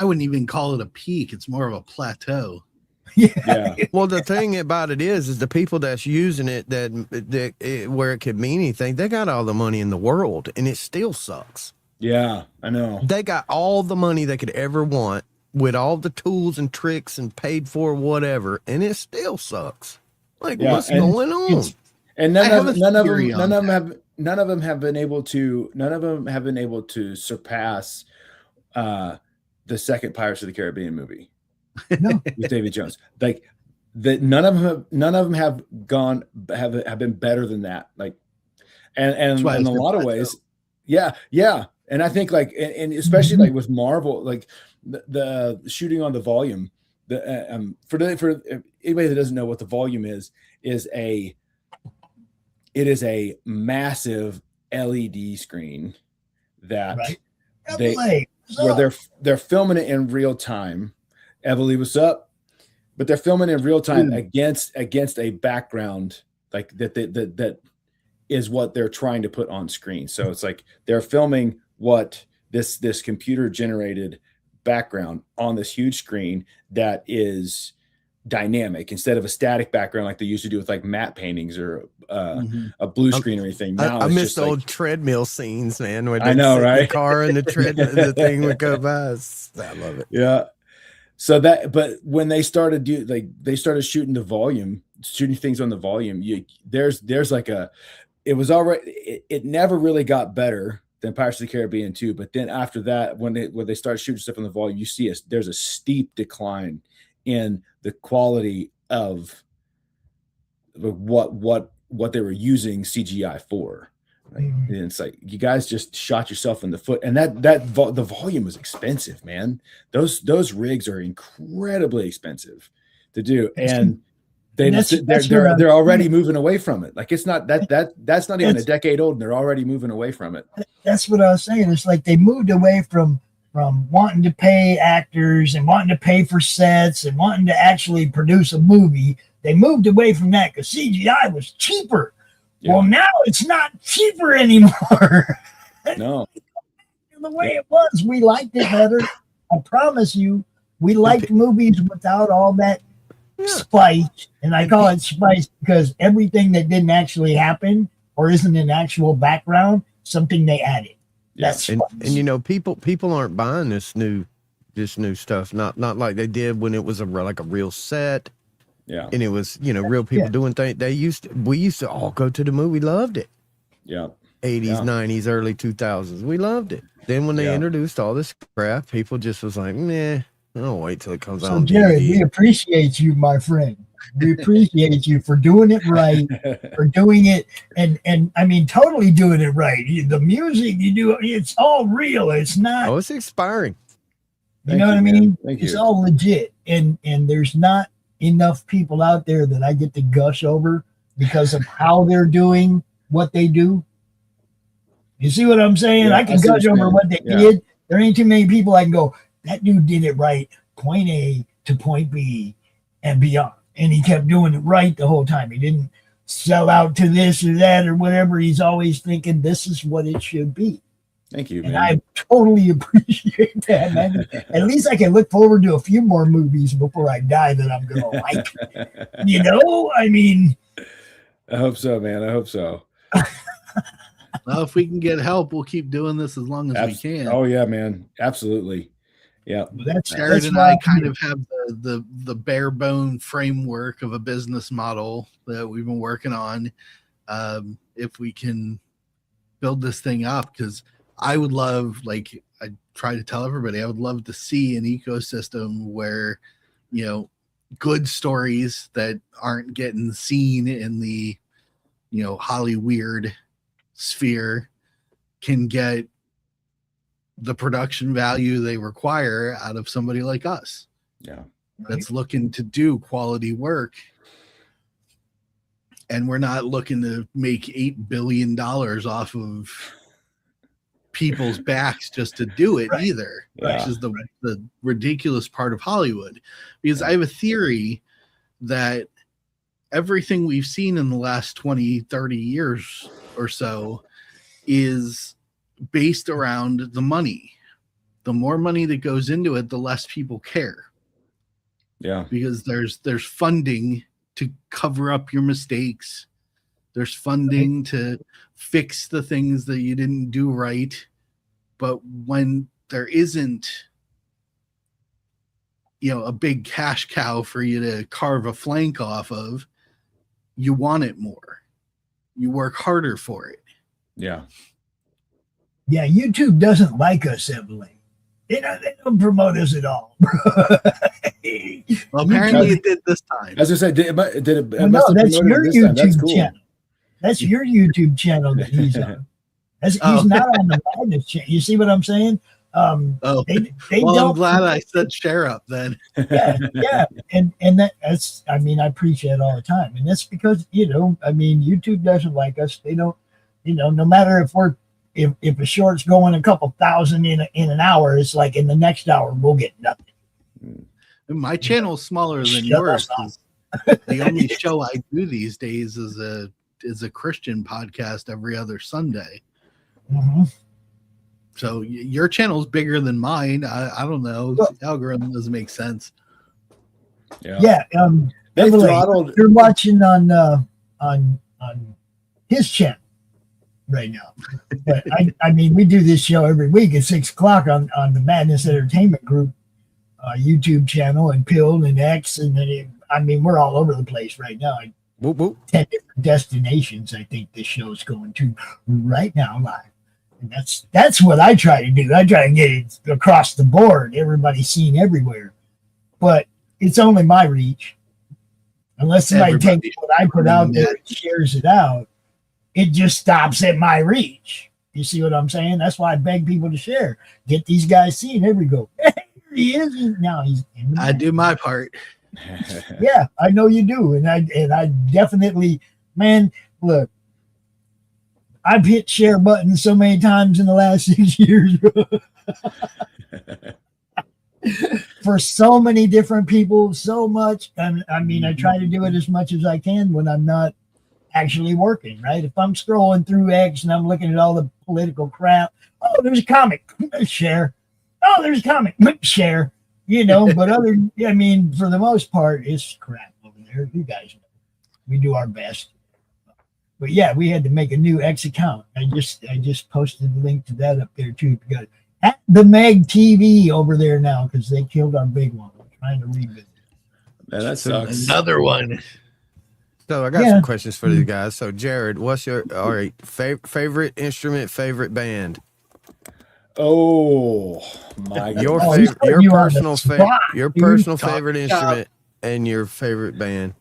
wouldn't even call it a peak. It's more of a plateau. Yeah. Well, the thing about it is the people that's using it where it could mean anything, they got all the money in the world, and it still sucks. Yeah, I know. They got all the money they could ever want with all the tools and tricks and paid for whatever, and it still sucks. Like, what's going on? And none of them have been able to surpass the second Pirates of the Caribbean movie. No. With Davy Jones. Like none of them have been better than that. Like and in a lot of ways, yeah. And I think like and especially like with Marvel, like the shooting on the volume, for anybody that doesn't know what the volume is it is a massive LED screen that where they're filming it in real time. Everly, what's up? But they're filming in real time against a background like that is what they're trying to put on screen. So it's like they're filming what this computer generated background on this huge screen that is dynamic instead of a static background like they used to do with like matte paintings or a blue screen or anything. Now I miss the old treadmill scenes, man. Where I know, right? The car and the the thing would go by. I love it. Yeah. So but when they started shooting things on the volume, there's like it never really got better than Pirates of the Caribbean 2. But then after that, when they start shooting stuff on the volume, you see there's a steep decline in the quality of what they were using CGI for. Right? And it's like you guys just shot yourself in the foot, and the volume was expensive, man. Those rigs are incredibly expensive to do, and they're already moving away from it. Like it's not that's not even a decade old, and they're already moving away from it. That's what I was saying. It's like they moved away from wanting to pay actors and wanting to pay for sets and wanting to actually produce a movie. They moved away from that because CGI was cheaper. Yeah. Well, now it's not cheaper anymore. No. The way it was, we liked it better. I promise you, we liked movies without all that spice. And I call it spice because everything that didn't actually happen or isn't an actual background, something they added. That's and you know, people aren't buying this new stuff. Not like they did when it was like a real set. Yeah. And it was, real people doing things. We used to all go to the movie. We loved it. Yeah. 80s, 90s, early 2000s. We loved it. Then when they introduced all this crap, people just was like, nah, I'll wait till it comes out. So Jarrod, we appreciate you, my friend. We appreciate you for doing it right, for doing it and I mean totally doing it right. The music you do, it's all real. It's not. Oh, it's inspiring. You know what I mean? It's all legit, and there's not enough people out there that I get to gush over because of how they're doing what they do. You see what I'm saying? Yeah, I can gush over what they did. There ain't too many people I can go, that dude did it right, point A to point B and beyond. And he kept doing it right the whole time. He didn't sell out to this or that or whatever. He's always thinking this is what it should be. Thank you, and man. I totally appreciate that, man. At least I can look forward to a few more movies before I die that I'm going to like. I mean. I hope so, man. I hope so. Well, if we can get help, we'll keep doing this as long as we can. Oh, yeah, man. Absolutely. Yeah. Well, Jarrod and I kind of have the bare bone framework of a business model that we've been working on. If we can build this thing up, because I would love, like I try to tell everybody, I would love to see an ecosystem where, good stories that aren't getting seen in the, Hollyweird sphere can get the production value they require out of somebody like us. Yeah. That's looking to do quality work. And we're not looking to make $8 billion off of people's backs just to do it either, which is the ridiculous part of Hollywood. Because I have a theory that everything we've seen in the last 20, 30 years or so is based around the money. The more money that goes into it, the less people care. Yeah. Because there's funding to cover up your mistakes. There's funding to fix the things that you didn't do right. But when there isn't, a big cash cow for you to carve a flank off of, you want it more. You work harder for it. Yeah. Yeah, YouTube doesn't like us, Evelyn. They don't promote us at all. Well, apparently it did this time. As I said, did it No, that's your YouTube That's cool. channel. That's your YouTube channel that he's on. He's not on the Madness channel. You see what I'm saying? They I'm glad I said share up then. yeah. And that's, I preach that all the time. And that's because, YouTube doesn't like us. They don't, no matter if a short's going a couple thousand in an hour, it's like in the next hour, we'll get nothing. My channel's smaller than yours. The only show I do these days is a Christian podcast every other Sunday. Mm-hmm. So your channel's bigger than mine. I don't know. The algorithm doesn't make sense. Yeah. They throttled. You're watching on his channel right now. But we do this show every week at 6:00 on the Madness Entertainment Group YouTube channel and Pilled and X, and then we're all over the place right now. 10 different destinations. I think this show's going to right now live. And that's what I try to do. I try to get it across the board. Everybody's seen everywhere. But it's only my reach. Unless somebody takes what I put out there and shares it out, it just stops at my reach. You see what I'm saying? That's why I beg people to share. Get these guys seen. Here we go. Hey, here he is. Now he's in the I do my part. Yeah, I know you do. And I definitely, man, look. I've hit share buttons so many times in the last 6 years for so many different people, so much. And I try to do it as much as I can when I'm not actually working, right? If I'm scrolling through X and I'm looking at all the political crap, oh, there's a comic, share. Oh, there's a comic, share. But for the most part, it's crap over there. You guys know. We do our best. But yeah, we had to make a new X account. I just posted the link to that up there too. We got at the Meg TV over there now because they killed our big one. We're trying to revisit. Man, that sucks. Another one. So I got some questions for these guys. So Jarrod, what's your favorite instrument, favorite band? Oh my God. Your personal favorite instrument and your favorite band.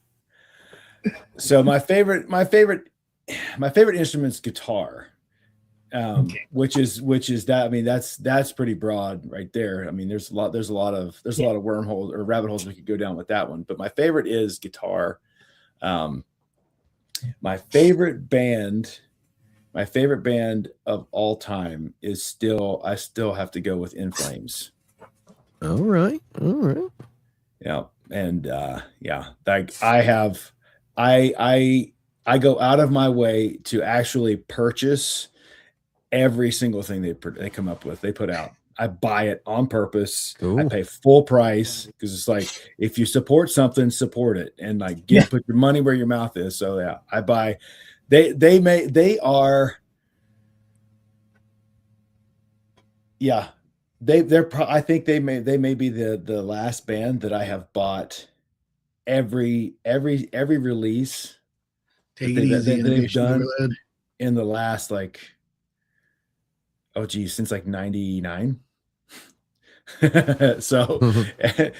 So my favorite instrument's guitar, which is that. That's pretty broad right there. There's a lot of wormholes or rabbit holes we could go down with that one. But my favorite is guitar. My favorite band of all time is I still have to go with In Flames. All right. Yeah, and I go out of my way to actually purchase every single thing they come up with. They put out. I buy it on purpose. Ooh. I pay full price because it's like if you support something, support it, and put your money where your mouth is. So yeah, I buy. I think they may be the last band that I have bought every release they've done in the last since 99. So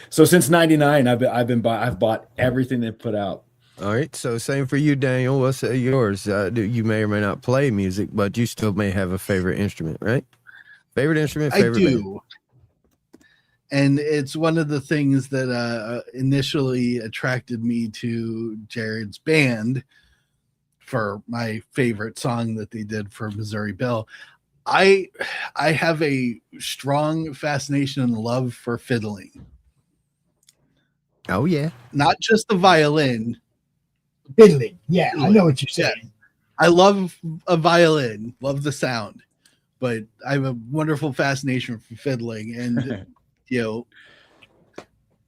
since 99 I've bought everything they've put out. All right, so same for you, Daniel. What's yours? You may or may not play music, but you still may have a favorite instrument, right? Favorite instrument, favorite band. And it's one of the things that initially attracted me to Jarrod's band for my favorite song that they did for Missouri Bill. I have a strong fascination and love for fiddling. Oh, yeah. Not just the violin. Fiddling. Yeah, I know what you're saying. I love a violin, love the sound, but I have a wonderful fascination for fiddling. And,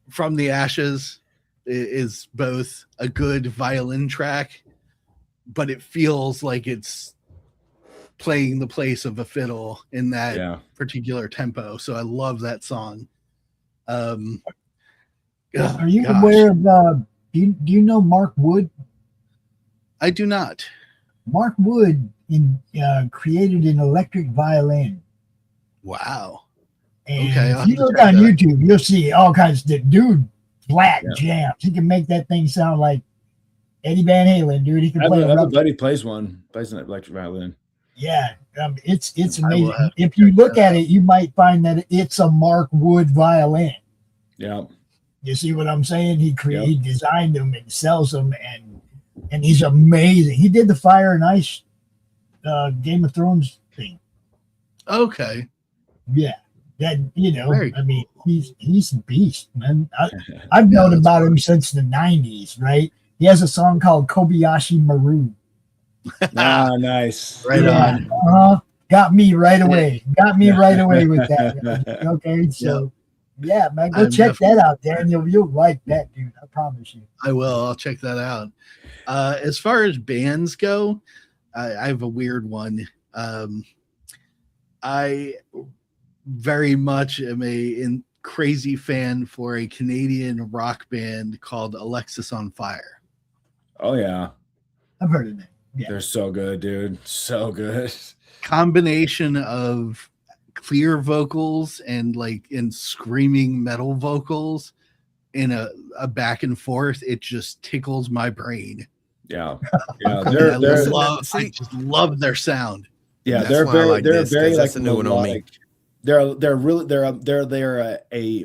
From the Ashes is both a good violin track, but it feels like it's playing the place of a fiddle in that particular tempo. So I love that song. Are you aware of, do you know Mark Wood? I do not. Mark Wood created an electric violin. Wow. And okay, if you look on YouTube, you'll see all kinds of stuff. Dude, flat jams. He can make that thing sound like Eddie Van Halen, dude. He can play a buddy plays an electric violin. Yeah, it's amazing. If you look at it, you might find that it's a Mark Wood violin. Yeah. You see what I'm saying? He designed them and sells them, and he's amazing. He did the Fire and Ice Game of Thrones thing. Okay. Yeah. That, I mean, he's a beast, man. I've known about him since the 90s, right? He has a song called Kobayashi Maru. Nice. Right on. Got me right away. With that. Okay, so yeah, man, go check that out, Daniel. You'll like that, dude. I promise you. I will. I'll check that out. As far as bands go, I have a weird one. I very much am a crazy fan for a Canadian rock band called Alexis on Fire. Oh yeah, I've heard of that. Yeah. They're so good, dude. So good. Combination of clear vocals and screaming metal vocals in a back and forth. It just tickles my brain. Yeah. I just love their sound. Yeah, they're very like a new one on me. They're a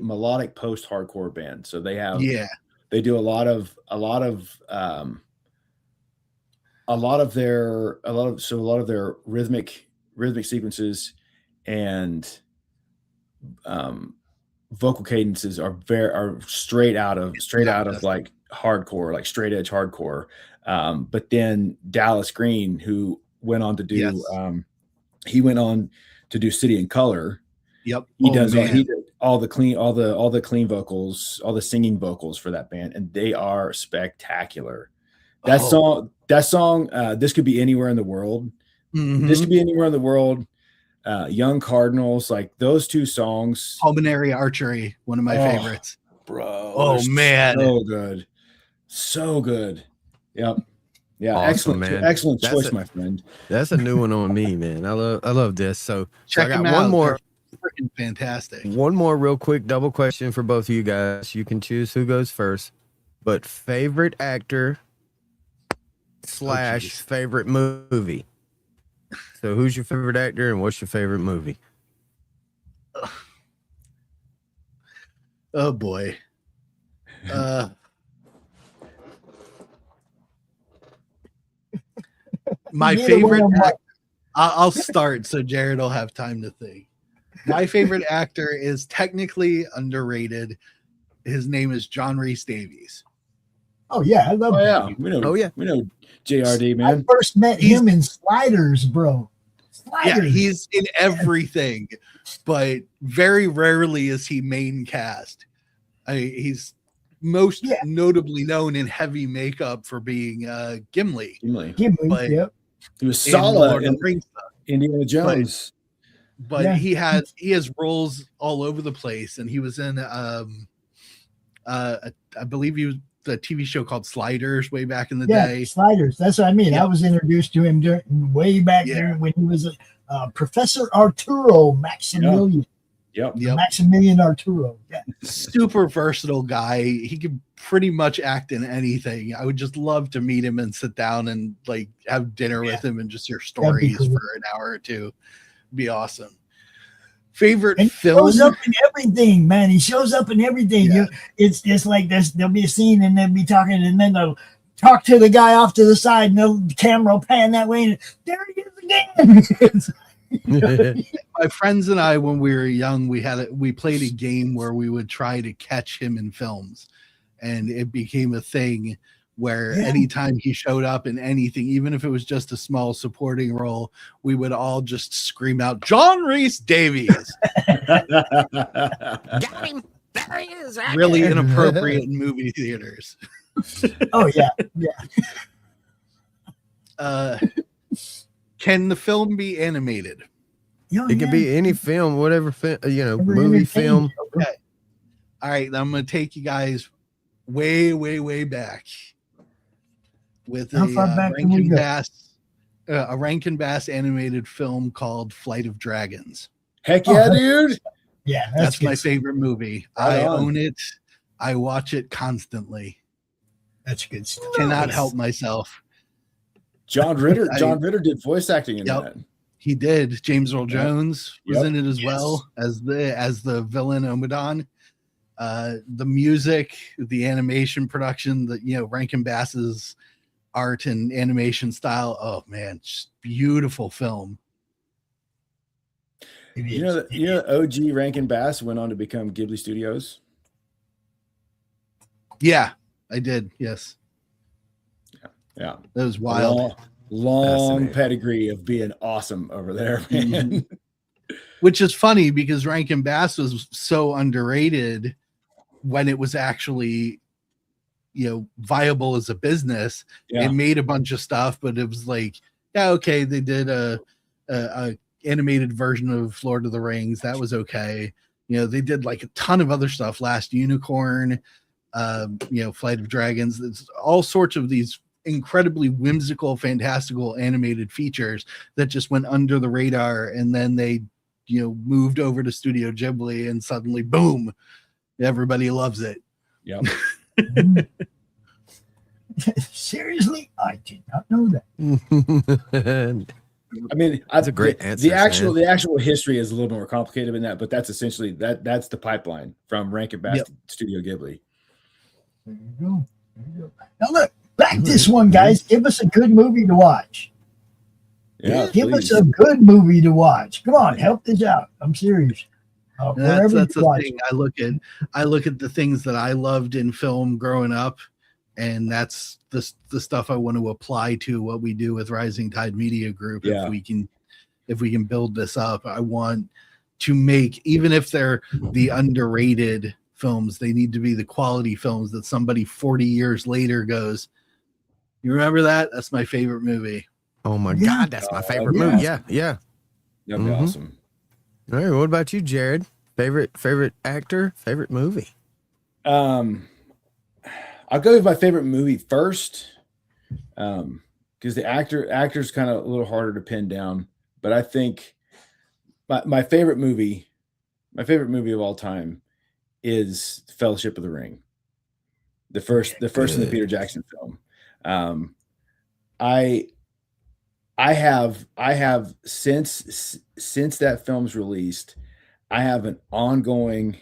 melodic post hardcore band. So they do a lot of their rhythmic sequences and vocal cadences are straight out of like hardcore, like straight edge hardcore. But then Dallas Green, who went on to do he went on to do City and Color. Yep. He did all the clean vocals, all the singing vocals for that band, and they are spectacular. That song, This Could Be Anywhere in the World. Mm-hmm. This Could Be Anywhere in the World. Young Cardinals, like those two songs. Pulmonary Archery, one of my favorites. Bro. Oh man. So good. Yep. Yeah, awesome, excellent choice, my friend. That's a new one on me, man. I love this. So check I got them out. One more. Freaking fantastic. One more real quick double question for both of you guys. You can choose who goes first, but favorite actor / favorite movie. So who's your favorite actor and what's your favorite movie? Oh boy. My favorite I'll start so Jarrod will have time to think. My favorite actor is technically underrated. His name is John Rhys Davies. Oh yeah, I love that. Yeah. We know JRD, man. I first met him in Sliders, bro. Yeah, he's in everything, but very rarely is he main cast. He's most notably known in heavy makeup for being Gimli. But yep. He was solid in Indiana Jones. But he has roles all over the place, and he was in I believe he was the TV show called Sliders way back in the day. Sliders. That's what I mean. I was introduced to him way back there when he was Professor Arturo Maximilian. Yep. Maximilian Arturo. Yeah. Super versatile guy. He could pretty much act in anything. I would just love to meet him and sit down and have dinner with him and just hear stories for an hour or two. It'd be awesome. Favorite film? He shows up in everything, man. He shows up in everything. Yeah. It's like there'll be a scene and they'll be talking, and then they'll talk to the guy off to the side, and the camera will pan that way, and there he is again. My friends and I, when we were young, we played a game where we would try to catch him in films, and it became a thing where anytime he showed up in anything, even if it was just a small supporting role, we would all just scream out, "John Rhys Davies!" Got him. There he is. Right Really there. inappropriate in movie theaters. Oh yeah. Can the film be animated? It could be any film, whatever, movie, film. Okay. All right, I'm going to take you guys way, way, way back with How far back can we go? A Rankin Bass animated film called Flight of Dragons. Heck yeah, dude. Yeah, That's good my stuff. favorite movie. Right I on. own it. I watch it constantly. That's good stuff. Cannot help myself. John Ritter did voice acting in that. He did. James Earl Jones was Yep. in it as well as the villain Omadon. The music, the animation production, Rankin Bass's art and animation style. Oh man, just beautiful film. It You know, OG Rankin Bass went on to become Ghibli Studios. Yeah, I did. Yes. Yeah. That was wild. Long pedigree of being awesome over there, man. Mm-hmm. Which is funny because Rankin Bass was so underrated when it was actually, viable as a business. Yeah. It made a bunch of stuff, but it was like, yeah, okay, they did a animated version of Lord of the Rings. That was okay. They did like a ton of other stuff. Last Unicorn, Flight of Dragons. It's all sorts of these incredibly whimsical, fantastical animated features that just went under the radar, and then they moved over to Studio Ghibli, and suddenly boom, everybody loves it. Yep. Seriously, I did not know that. I mean, That's a great answer, The actual history is a little bit more complicated than that, but that's essentially that's the pipeline from Rankin Bass to Studio Ghibli. There you go. Now look, back this one, guys. Give us a good movie to watch. Yeah, Give please. us a good movie to watch. Come on, help this out. I'm serious. That's the thing. I look at the things that I loved in film growing up, and that's the stuff I want to apply to what we do with Rising Tide Media Group. Yeah. If we can build this up, I want to make, even if they're the underrated films, they need to be the quality films that somebody 40 years later goes, "You remember that? That's my favorite movie." Oh my God, that's my favorite movie. Yeah. That'd be awesome. All right, what about you, Jarrod? Favorite actor, favorite movie? I'll go with my favorite movie first, because the actor's kind of a little harder to pin down. But I think my favorite movie of all time is Fellowship of the Ring, the first in the Peter Jackson film. I have since that film's released, I have an ongoing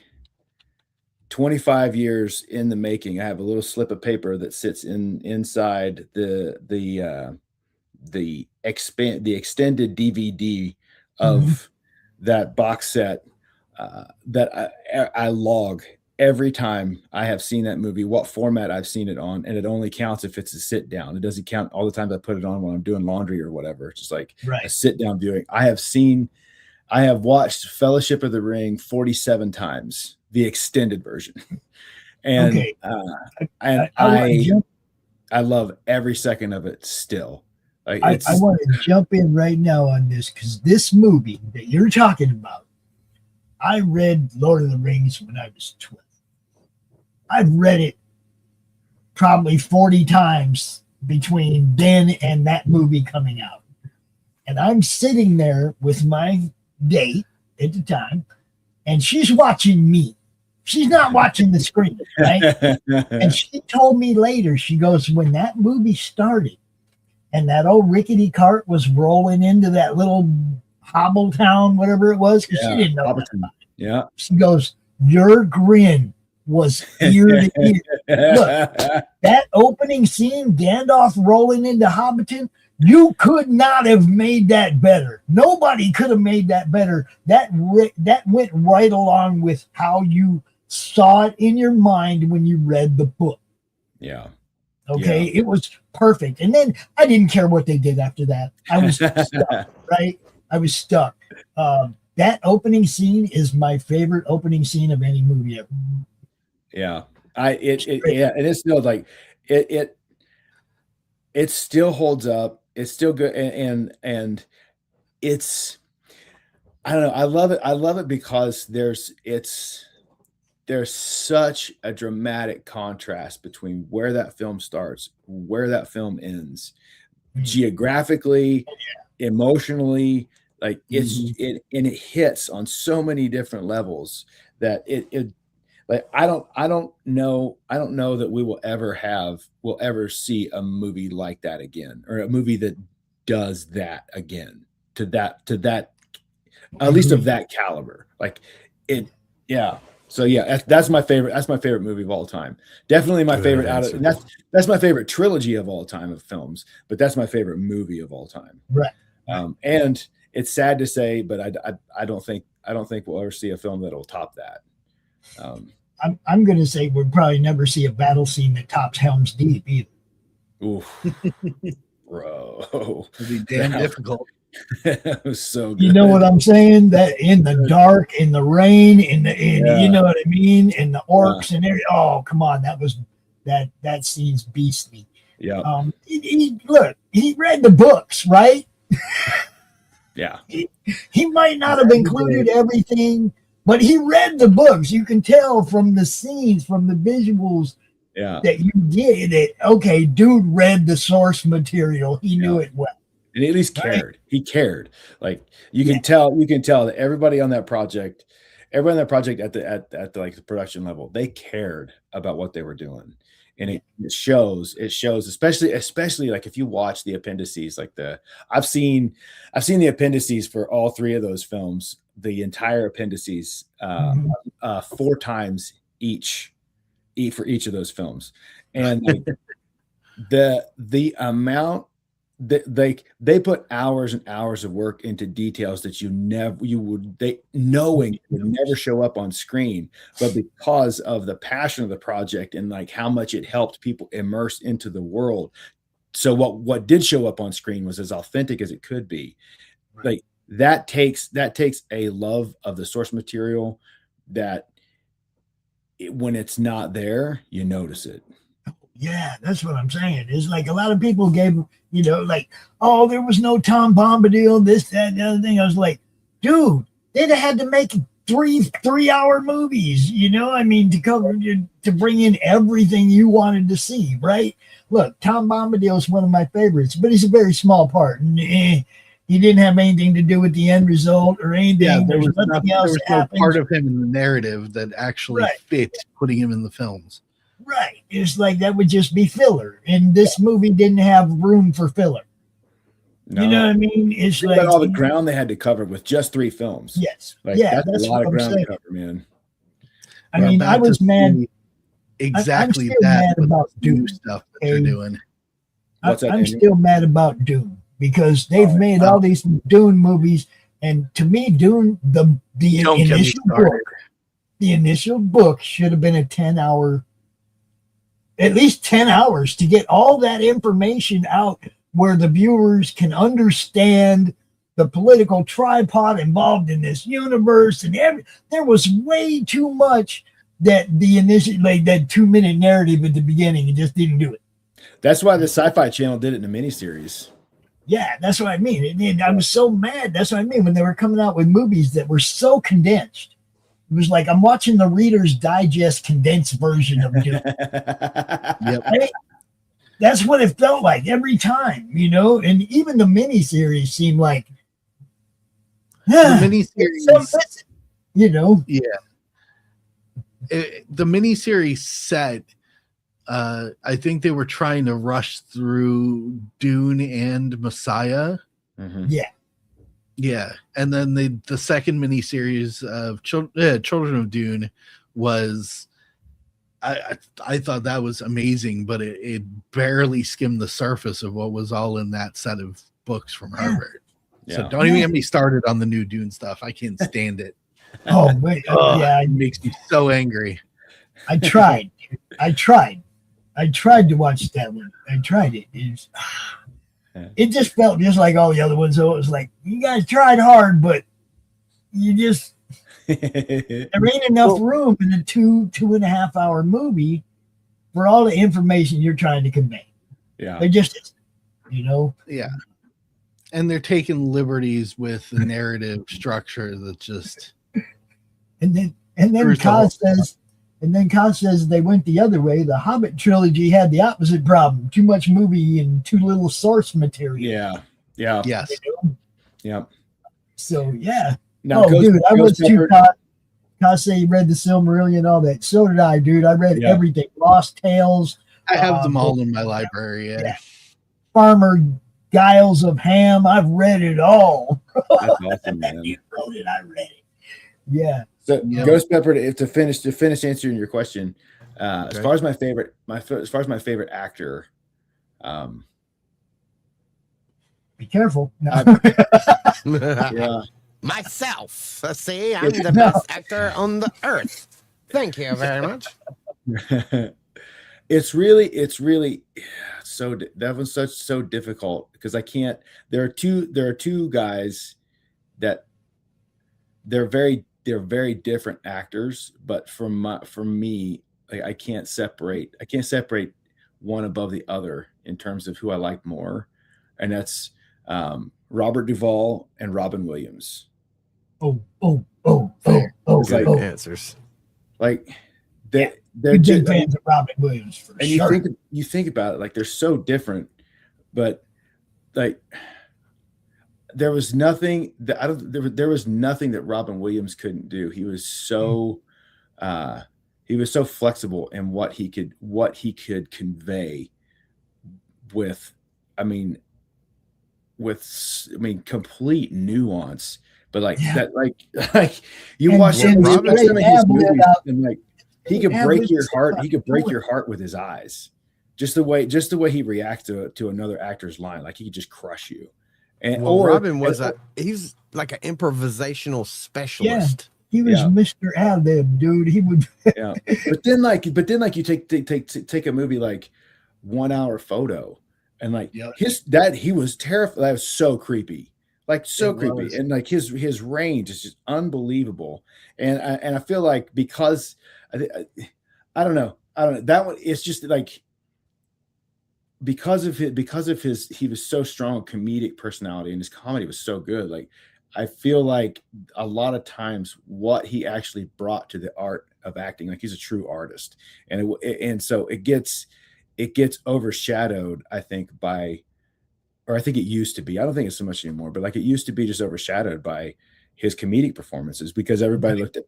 25 years in the making. I have a little slip of paper that sits inside the extended DVD of that box set that I log every time I have seen that movie, what format I've seen it on, and it only counts if it's a sit down. It doesn't count all the times I put it on when I'm doing laundry or whatever. It's just like a sit down viewing. I have watched Fellowship of the Ring 47 times, the extended version. And I love every second of it still. Like I want to jump in right now on this, because this movie that you're talking about, I read Lord of the Rings when I was 12. I've read it probably 40 times between then and that movie coming out. And I'm sitting there with my date at the time, and she's watching me. She's not watching the screen, right? And she told me later, she goes, when that movie started and that old rickety cart was rolling into that little hobble town, whatever it was, because she didn't know about it. Yeah. She goes, your grin was ear to ear. Look, that opening scene, Gandalf rolling into Hobbiton, you could not have made that better. Nobody could have made that better. That went right along with how you saw it in your mind when you read the book. Yeah. Okay, it was perfect. And then I didn't care what they did after that. I was stuck, right? I was stuck. That opening scene is my favorite opening scene of any movie ever. Yeah, and it's still like it still holds up. It's still good, and it's, I don't know. I love it. I love it because there's such a dramatic contrast between where that film starts, where that film ends, geographically, emotionally. Like it hits on so many different levels that it like I don't know that we'll ever see a movie like that again, or a movie that does that again to that at least of that caliber. Like it, yeah. So yeah, that's my favorite. That's my favorite movie of all time. Definitely my favorite and that's my favorite trilogy of all time of films. But that's my favorite movie of all time. Right. And it's sad to say, but I don't think we'll ever see a film that'll top that. I'm going to say we'll probably never see a battle scene that tops Helm's Deep either. Oof, bro, it'd be damn difficult. It was so good. You know what I'm saying? That in the dark, in the rain, you know what I mean? And the orcs and everything. Oh, come on. That scene's beastly. Yeah. Look, he read the books, right? Yeah. He might not have included everything, but he read the books. You can tell from the scenes, from the visuals, that you get it. Okay, dude read the source material. He knew it well. And at least cared. Right? He cared. Like you can tell that everybody on that project at the like the production level, they cared about what they were doing. And it shows, especially like if you watch the appendices, like I've seen the appendices for all three of those films, the entire appendices 4 times each for each of those films. And like, the amount that they put hours and hours of work into details that knowing would never show up on screen, but because of the passion of the project and like how much it helped people immerse into the world. So what did show up on screen was as authentic as it could be. Right. Like that takes a love of the source material that when it's not there, you notice it. Yeah, that's what I'm saying. It's like a lot of people gave, like, oh, there was no Tom Bombadil, this, that, and the other thing. I was like, dude, they'd have had to make 3-hour movies, to bring in everything you wanted to see, right? Look, Tom Bombadil is one of my favorites, but he's a very small part. And he didn't have anything to do with the end result or anything. Yeah, there was no part of him in the narrative that actually fit putting him in the films. Right. It's like that would just be filler. And this movie didn't have room for filler. No. You know what I mean? It's like all the ground they had to cover with just 3 films. Yes. Like, that's a lot of ground to cover, man. I mean, I was mad. Exactly I'm mad about Dune stuff that they're doing. I'm still mad about Dune because they've made all these Dune movies. And to me, Dune, the initial book should have been a 10-hour, at least 10 hours to get all that information out where the viewers can understand the political tripod involved in this universe. And there was way too much that the initial, like that 2-minute narrative at the beginning, it just didn't do it. That's why the Sci-Fi Channel did it in a miniseries. Yeah, that's what I mean. And I was so mad. That's what I mean when they were coming out with movies that were so condensed. It was like I'm watching the Reader's Digest condensed version of Dune. Yep. Right? That's what it felt like every time, and even the miniseries seemed like the miniseries, Yeah. The miniseries set, I think they were trying to rush through Dune and Messiah. Mm-hmm. Yeah. Yeah, and then the second miniseries of Children of Dune was, I thought that was amazing, but it barely skimmed the surface of what was all in that set of books from Harvard. Yeah. So don't even get me started on the new Dune stuff. I can't stand it. Oh, wait. It makes me so angry. I tried. I tried to watch that one. I tried it. It just felt just like all the other ones. So it was like, you guys tried hard, but you just there ain't enough room in a 2.5 hour movie for all the information you're trying to convey. Yeah. There just isn't, you know? Yeah. And they're taking liberties with the narrative structure that just And then Kaz says they went the other way. The Hobbit trilogy had the opposite problem. Too much movie and too little source material. Yeah. Yeah. yes. You know? Yeah. So yeah. Now, I was too caught. Kaz said he read the Silmarillion and all that. So did I, dude. I read everything. Lost Tales. I have them all in my library. Yeah. Farmer Giles of Ham. I've read it all. That's awesome, man. You wrote it. I read it. Yeah. So Ghost Pepper, to finish answering your question, as far as my favorite actor, be careful. No. Yeah. Myself. See, I'm the best actor on the earth. Thank you very much. It's really so that was so difficult because I can't. There are two guys that they're very different actors, but from me, I can't separate one above the other in terms of who I like more, and that's Robert Duvall and Robin Williams. Good answers. Like they're big fans of Robin Williams for and sure. you think about it, like they're so different, but like there was nothing that there was nothing that Robin Williams couldn't do. He was so flexible in what he could convey with complete nuance. But like you watch some of his movies and like he could break your heart. He could break your heart with his eyes. Just the way he reacts to another actor's line, like he could just crush you. And Robin he's like an improvisational specialist. Yeah, he was Mr. Ad-lib, dude. He would. Yeah, but then you take a movie like 1 Hour Photo, and like he was terrified. That was so creepy. Like so creepy, and like his range is just unbelievable, and I feel like because I don't know that one. It's just like because of his he was so strong comedic personality, and his comedy was so good. Like I feel like a lot of what he actually brought to the art of acting, like he's a true artist, and so it gets overshadowed, I think, or I think it used to be. I don't think it's so much anymore, but like it used to be just overshadowed by his comedic performances because everybody looked at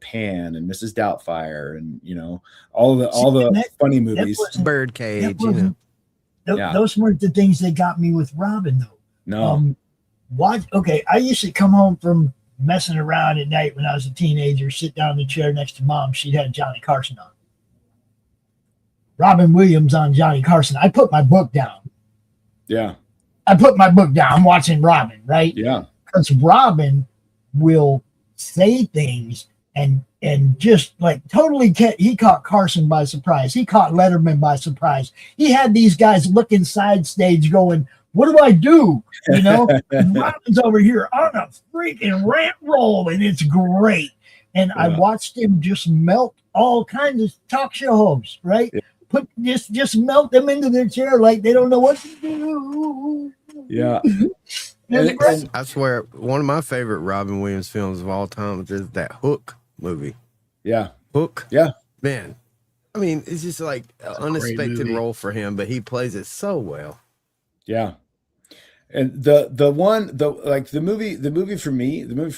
Pan and Mrs. Doubtfire and all the funny movies. Birdcage, Those weren't the things that got me with Robin though. No. I used to come home from messing around at night when I was a teenager, sit down in the chair next to mom. She'd had Johnny Carson on. Robin Williams on Johnny Carson. I put my book down. Yeah. I put my book down. I'm watching Robin, right? Yeah. Because Robin will say things and just like totally he caught Carson by surprise. He caught Letterman by surprise. He had these guys looking side stage going, what do I do? And Robin's over here on a freaking rant roll, and it's great. And I watched him just melt all kinds of talk show hosts, right? Yeah. Just melt them into their chair like they don't know what to do. Yeah. I swear, one of my favorite Robin Williams films of all time is that Hook movie. Yeah. Hook. Yeah. Man. I mean, it's just like an unexpected role for him, but he plays it so well. Yeah. And the movie for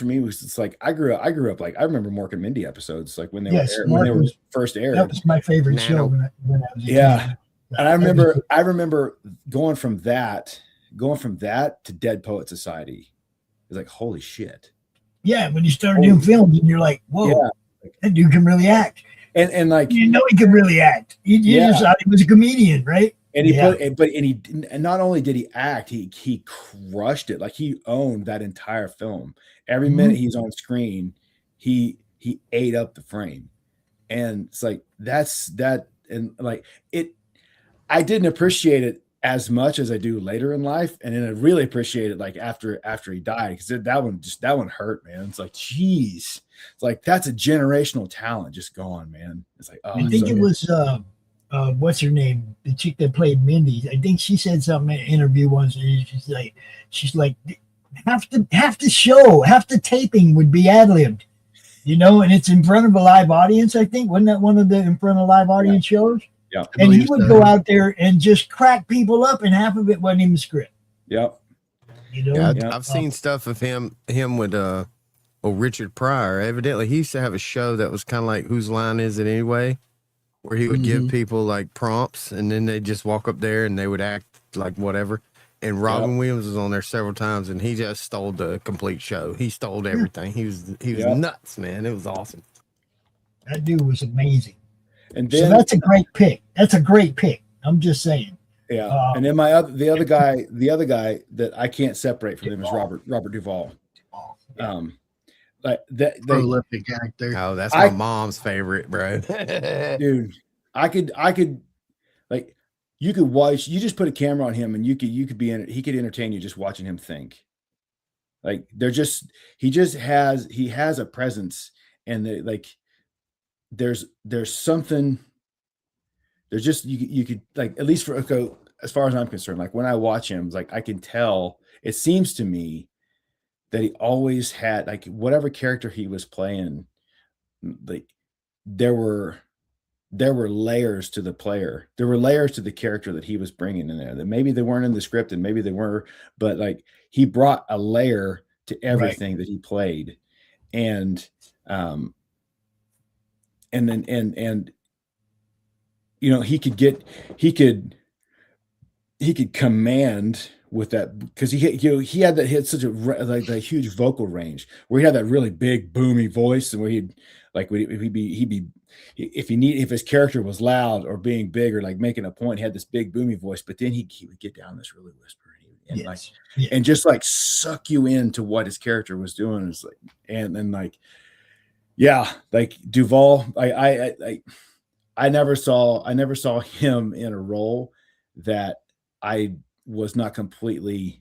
me was just like I grew up like I remember Mork and Mindy episodes like when they were first aired. That was my favorite show when I was a kid. And I remember going from that to Dead Poet Society. It was like holy shit. Yeah, when you started doing films and you're like, whoa, that dude can really act. And like he can really act. You just thought he was a comedian, right? And he not only did he act, he crushed it. Like he owned that entire film. Every minute he's on screen, he ate up the frame. And it's like that and like it, I didn't appreciate it as much as I do later in life, and then I really appreciate it like after he died, because that one hurt, man. It's like, geez, it's like that's a generational talent just gone, man. It's like, oh, I think it was what's her name, the chick that played Mindy. I think she said something in an interview once. And she's like half the taping would be ad libbed, you know, and it's in front of a live audience. I think wasn't that one of the in front of live audience shows? Yeah, and he would go out there and just crack people up, and half of it wasn't even script. Yep. You know, I've seen stuff of him with Richard Pryor. Evidently, he used to have a show that was kind of like Whose Line Is It Anyway, where he would give people like prompts, and then they just walk up there and they would act like whatever. And Robin Williams was on there several times, and he just stole the complete show. He stole everything. He was nuts, man. It was awesome. That dude was amazing. And then, so that's a great pick. That's a great pick. I'm just saying. Yeah. And then the other guy that I can't separate from him is Robert Duvall. Like that prolific actor. Oh, that's my mom's favorite, bro. Dude, I could like, you could watch, you just put a camera on him and you could be in it. He could entertain you just watching him think. Like he has a presence, and like there's something, there's just, you could like, at least as far as I'm concerned, like when I watch him, like I can tell, it seems to me that he always had, like, whatever character he was playing, like there were layers to the player. There were layers to the character that he was bringing in there that maybe they weren't in the script and maybe they were, but like he brought a layer to everything that he played. And you know, he could command with that, because he had such a huge vocal range where he had that really big boomy voice, and where he'd be if his character was loud or being big or like making a point, he had this big boomy voice, but then he would get down this really whisper and just like suck you into what his character was doing. It's like, and then like, yeah, like Duvall, I never saw him in a role that I was not completely,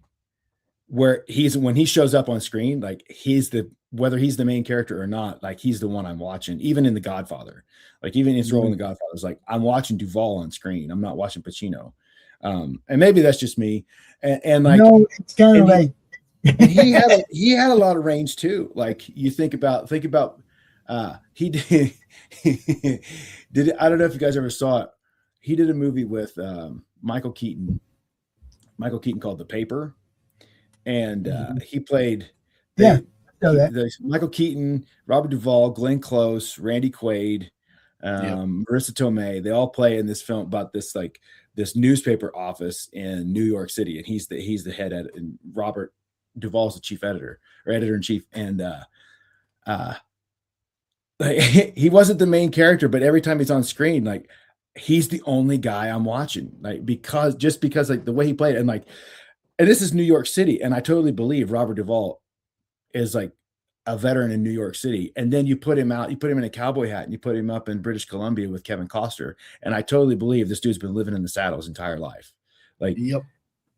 where when he shows up on screen, like whether he's the main character or not, like he's the one I'm watching. Even in The Godfather, like even his role in The Godfather is like, I'm watching Duvall on screen. I'm not watching Pacino. And maybe that's just me. And like, no, it's kind of like he had a lot of range too. Like you think about he did I don't know if you guys ever saw it. He did a movie with Michael Keaton called The Paper, and he played Michael Keaton, Robert Duvall, Glenn Close, Randy Quaid, Marissa Tomei. They all play in this film about this newspaper office in New York City, and he's the head edit, and Robert Duvall's the chief editor or editor in chief, and he wasn't the main character, but every time he's on screen, like he's the only guy I'm watching, like because like the way he played it, and this is New York City, and I totally believe Robert Duvall is like a veteran in New York City, and then you put him in a cowboy hat and you put him up in British Columbia with Kevin Costner, and I totally believe this dude's been living in the saddle his entire life. Like,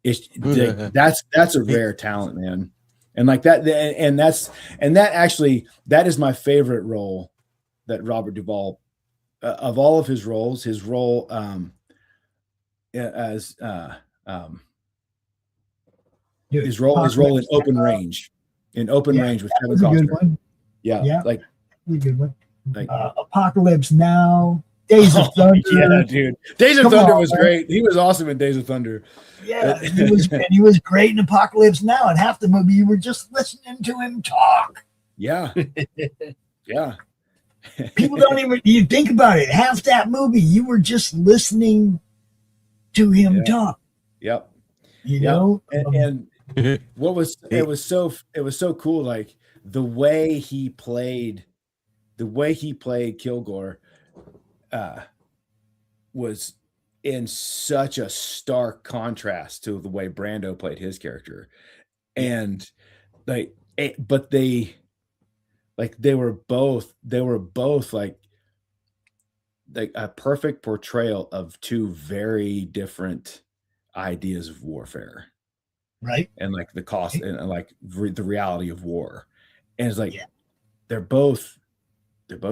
that's a rare talent, man. And like that, and that is my favorite role that Robert Duvall, of all of his roles, his role his role in Open Range. In Open Range with Kevin Costner. Yeah, like a good one. Like Apocalypse Now, Days of Thunder. Yeah, dude. Days of Thunder was great. He was awesome in Days of Thunder. Yeah, he was great in Apocalypse Now. And half the movie you were just listening to him talk. Yeah. Yeah. People don't even, you think about it. Half that movie you were just listening to him talk. Yep. You know? And it was so cool, like the way he played Kilgore was in such a stark contrast to the way Brando played his character. And they were both like like a perfect portrayal of two very different ideas of warfare, right? And like the cost and like the reality of war. And it's like Yeah. they're both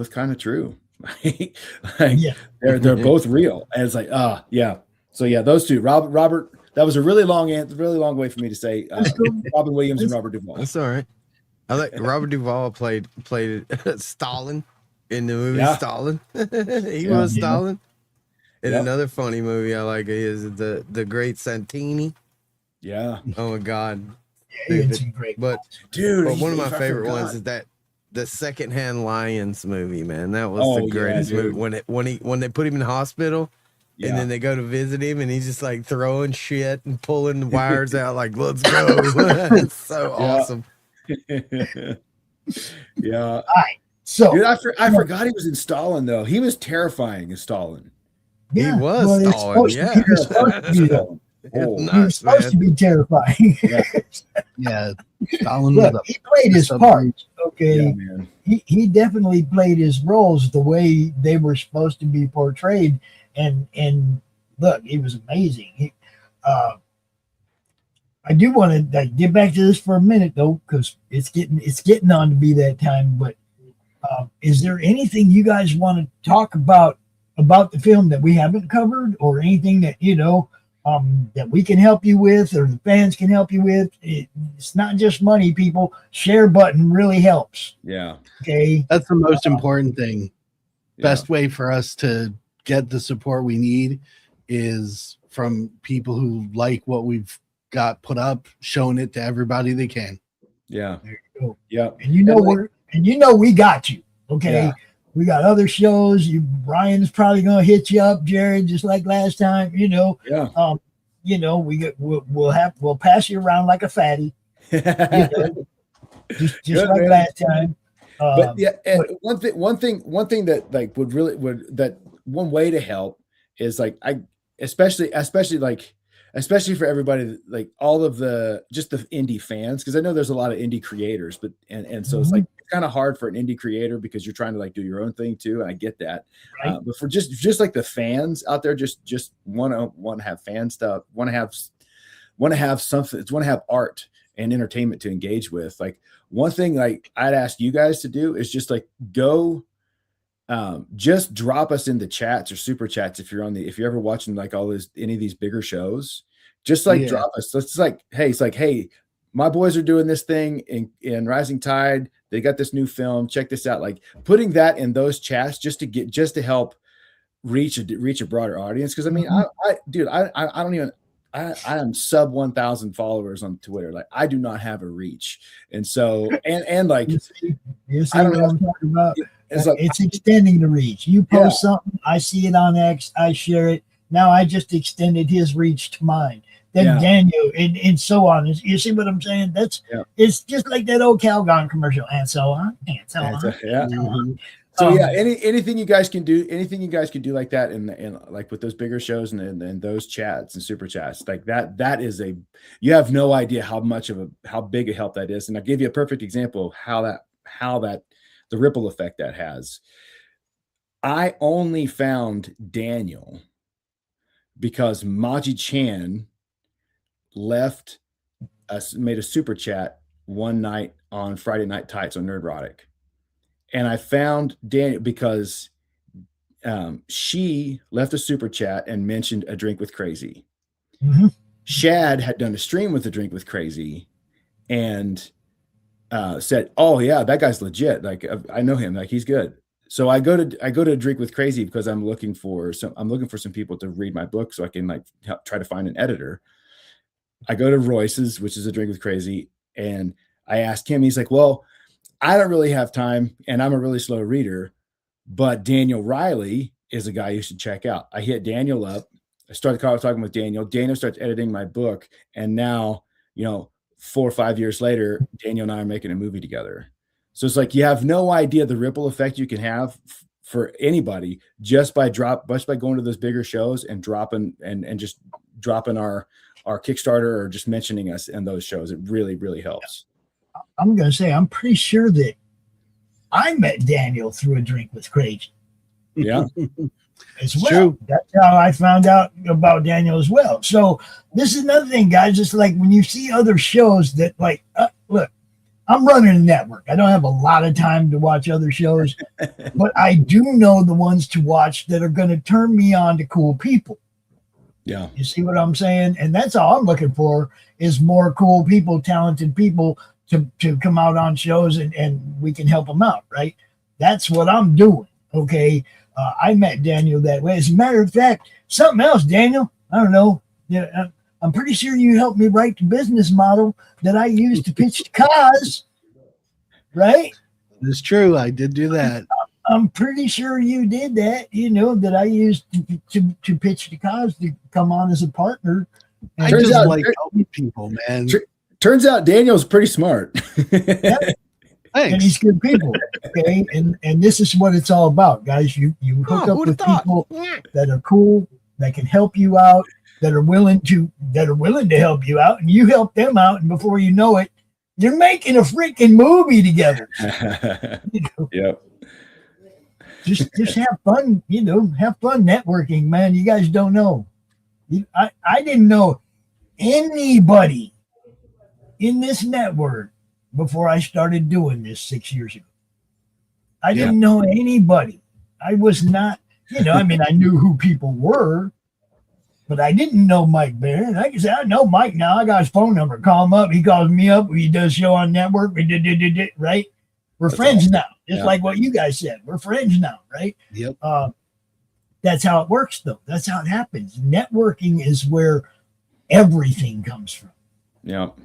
kind of true. Like Yeah. they're both real. And it's like, yeah. So yeah, those two. Robert, that was a really long way for me to say Robin Williams and Robert Duvall. That's all right. I like Robert Duvall played Stalin in the movie Stalin. He was Stalin. And another funny movie I like is the Great Santini. Yeah. Oh my God. Yeah, it's great. But one of my favorite ones is that the Secondhand Lions movie, man. That was the greatest movie. When they put him in the hospital and then they go to visit him and he's just like throwing shit and pulling the wires out like, let's go. It's so awesome. Yeah. All right. So dude, I forgot he was in Stalin though. He was terrifying as Stalin. Yeah, he was Stalin. Yeah. He was supposed to be terrifying. Yeah. Stalin. Look, he played his part. Okay. Yeah, he definitely played his roles the way they were supposed to be portrayed. And look, he was amazing. I do want to get back to this for a minute though, because it's getting on to be that time. But is there anything you guys want to talk about the film that we haven't covered, or anything that that we can help you with, or the fans can help you with? It's not just money, people. Share button really helps. Yeah. Okay. That's the most important thing. Best way for us to get the support we need is from people who like what we've got put up, showing it to everybody they can. Yeah. There you go. Yeah. And we got you. Okay. Yeah. We got other shows. Brian's probably gonna hit you up, Jarrod, just like last time. Yeah. We'll pass you around like a fatty. Just like last time. But yeah, and one thing that like one way to help is like especially for everybody, like all of the indie fans, because I know there's a lot of indie creators, but and so it's like kind of hard for an indie creator because you're trying to like do your own thing too, and I get that. Right. But for just like the fans out there, just want to have fan stuff, want to have something, want to have art and entertainment to engage with. Like one thing like I'd ask you guys to do is just like go. Just drop us in the chats or super chats if you're ever watching like any of these bigger shows. Just like drop us. It's like, hey, my boys are doing this thing in Rising Tide. They got this new film. Check this out. Like putting that in those chats just to help reach a broader audience. Because I mean, I am sub 1,000 followers on Twitter. Like I do not have a reach, and so and like you see what I'm talking about. It's like it's extending the reach. You post something, I see it on X, I share it. Now I just extended his reach to mine. Then Daniel and so on. You see what I'm saying? It's just like that old Calgon commercial, and so on, and so on. Yeah. So anything you guys can do like that, and like with those bigger shows and those chats and super chats, like that is you have no idea how big a help that is. And I'll give you a perfect example of how that the ripple effect that has. I only found Daniel because Maji Chan made a super chat one night on Friday Night Tights on Nerdrotic. And I found Daniel because she left a super chat and mentioned A Drink with Crazy. Mm-hmm. Shad had done a stream with A Drink with Crazy and said, "Oh yeah, that guy's legit. Like I know him. Like he's good." So I go to A Drink with Crazy because I'm looking for some people to read my book so I can like try to find an editor. I go to Royce's, which is A Drink with Crazy, and I asked him. He's like, "Well, I don't really have time, and I'm a really slow reader, but Daniel Riley is a guy you should check out." I hit Daniel up. I started talking with Daniel. Daniel starts editing my book, and now 4 or 5 years later, Daniel and I are making a movie together. So it's like you have no idea the ripple effect you can have for anybody just by going to those bigger shows and dropping our Kickstarter or just mentioning us in those shows. It really, really helps. I'm going to say I'm pretty sure that I met Daniel through A Drink with Crazy. Yeah. as It's well. true. That's how I found out about Daniel as well. So this is another thing, guys. It's like when you see other shows that like, look, I'm running a network. I don't have a lot of time to watch other shows, but I do know the ones to watch that are going to turn me on to cool people. Yeah. You see what I'm saying? And that's all I'm looking for is more cool people, talented people to come out on shows and we can help them out, right? That's what I'm doing. Okay. I met Daniel that way. As a matter of fact, something else, Daniel, I don't know. Yeah, I'm pretty sure you helped me write the business model that I used to pitch to cause, right? It's true. I did do that. I'm pretty sure you did that, that I used to pitch to cause to come on as a partner. I Turns just out- like helping people, man. Turns out Daniel's pretty smart. Yeah. And Thanks. he's good people. Okay. And this is what it's all about, guys. You hook up with people that are cool, that can help you out, that are willing to help you out, and you help them out, and before you know it, you're making a freaking movie together. Yep. Just have fun, have fun networking, man. You guys don't know. I didn't know anybody in this network before I started doing this 6 years ago. I didn't know anybody. I was not, I knew who people were, but I didn't know Mike Barron. I can say, I know Mike now. I got his phone number. Call him up. He calls me up. He does show on network. We did, right? We're friends now. Just like what you guys said. We're friends now, right? Yep. That's how it works, though. That's how it happens. Networking is where everything comes from. Yep.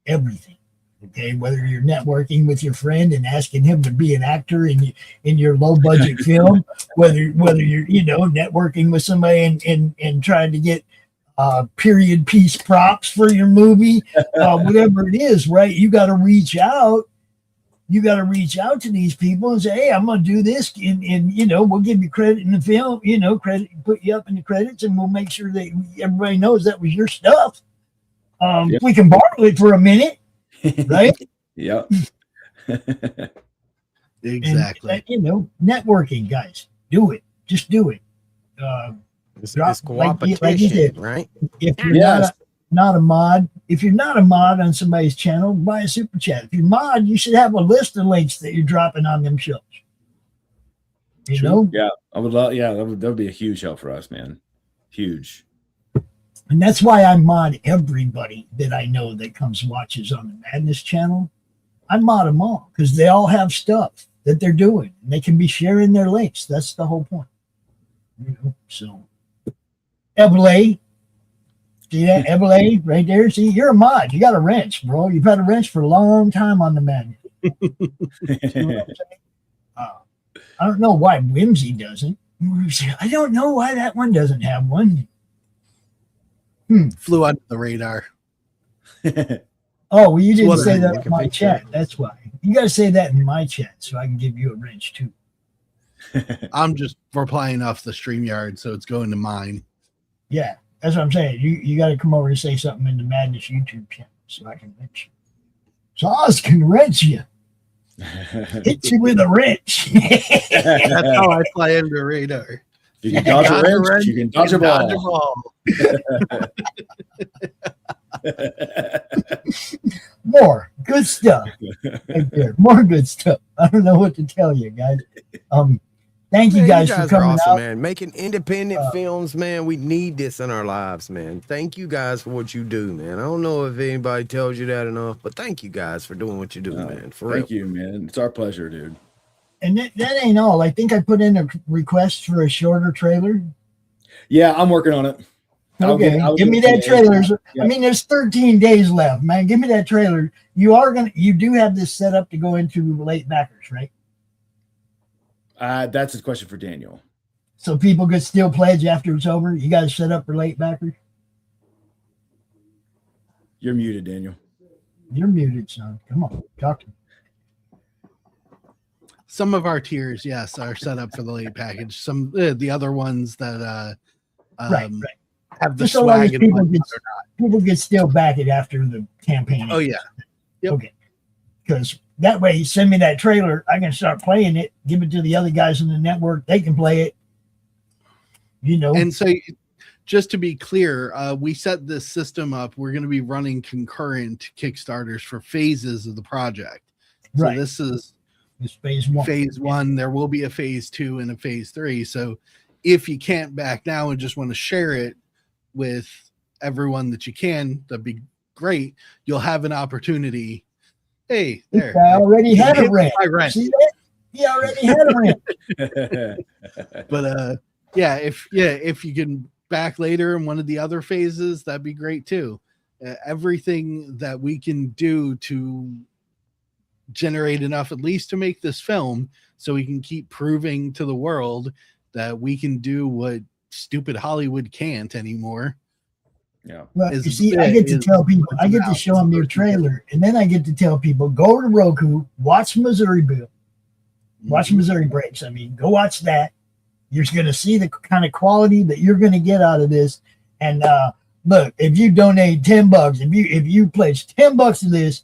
Everything. Okay, whether you're networking with your friend and asking him to be an actor in your low budget film, whether you're networking with somebody and trying to get period piece props for your movie, whatever it is, right? You got to reach out. You got to reach out to these people and say, hey, I'm going to do this. And we'll give you credit in the film, put you up in the credits, and we'll make sure that everybody knows that was your stuff. If we can borrow it for a minute, right? Yep. Exactly. And, networking, guys, do it. Just do it. It's like you competition, said, right? If you're not a mod, if you're not a mod on somebody's channel, buy a super chat. If you're mod, you should have a list of links that you're dropping on them shows. You know? Yeah, I would love. Yeah, that would be a huge help for us, man. Huge. And that's why I mod everybody that I know that comes watches on the Madness channel. I mod them all because they all have stuff that they're doing. And they can be sharing their links. That's the whole point. So, Evelay. See that? Evelay right there? See, you're a mod. You got a wrench, bro. You've had a wrench for a long time on the Madness. See what I'm saying? I don't know why Whimsy doesn't. I don't know why that one doesn't have one. Flew under the radar. Oh, well, you didn't say Whatever. that in my chat. That's why. You got to say that in my chat so I can give you a wrench too. I'm just replying off the StreamYard, so it's going to mine. Yeah, that's what I'm saying. You got to come over and say something in the Madness YouTube channel so I can wrench you. So Oz can wrench you. Hit you with a wrench. That's how I fly under the radar. You can dodge a wrench, you can dodge a ball. More good stuff right there. More good stuff. I don't know what to tell you, guys. Thank you guys for are coming awesome, out. man. Making independent films, man. We need this in our lives, man. Thank you guys for what you do, man. I don't know if anybody tells you that enough, but thank you guys for doing what you do, man. For Thank real. you, man. It's our pleasure, dude. And that ain't all. I think I put in a request for a shorter trailer. Yeah, I'm working on it. Okay, give me that trailer. Yeah. I mean, there's 13 days left, man. Give me that trailer. You do have this set up to go into late backers, right? That's a question for Daniel. So people could still pledge after it's over. You guys set up for late backers. You're muted, Daniel. You're muted, son. Come on, talk to me. Some of our tiers, yes, are set up for the late package. Some the other ones that Right. have the Just so long as swag and people whatnot get, people get still back it after the campaign. Oh, yeah. Yep. Okay. Because that way, you send me that trailer, I can start playing it, give it to the other guys in the network. They can play it. you know. And so, just to be clear, we set this system up. We're going to be running concurrent Kickstarters for phases of the project. So Right. this is phase one. Phase one. There will be a phase 2 and a phase 3. So if you can't back now and just want to share it with everyone that you can, that'd be great. You'll have an opportunity. Hey, there. I already had a rent. rent. See that? He already had a rent. But if you can back later in one of the other phases, that'd be great too. Everything that we can do to generate enough at least to make this film so we can keep proving to the world that we can do what stupid Hollywood can't anymore. Yeah. Well, you see, I get to tell people, I get to show them your trailer, and then I get to tell people, go to Roku, watch Missouri Bill, watch Missouri Breaks. I mean, go watch that. You're going to see the kind of quality that you're going to get out of this. And look, if you donate $10, if you pledge $10 to this,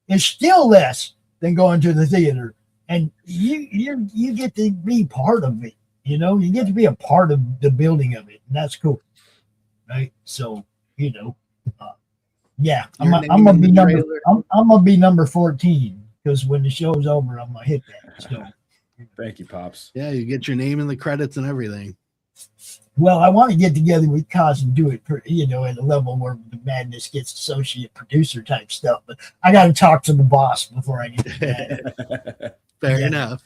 it's still less than going to the theater. And you get to be part of it. You know, you get to be a part of the building of it, and that's cool, right? So, you know, yeah, I'm gonna be number 14 because when the show's over, I'm gonna hit that. So, thank you, Pops. Yeah, you get your name in the credits and everything. Well, I want to get together with Kaz and do it, you know, at a level where the madness gets associate producer type stuff. But I got to talk to the boss before I get to that. Fair enough.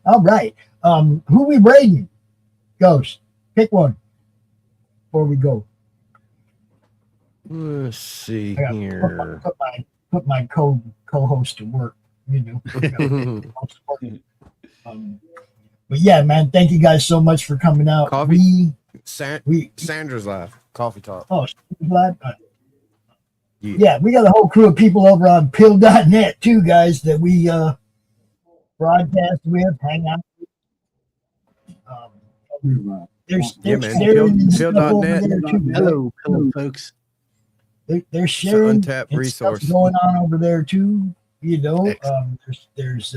All right. Who we rating? Ghost. Pick one before we go. Let's see I here. Put my co-host to work, you know. But yeah, man, thank you guys so much for coming out. Coffee. Sandra's live. Coffee talk. Oh, live. Yeah, we got a whole crew of people over on pill.net too, guys, that we broadcast with, hang out with. There's pill.net. Hello, folks. They're sharing untapped resource going on over there too. You know, there's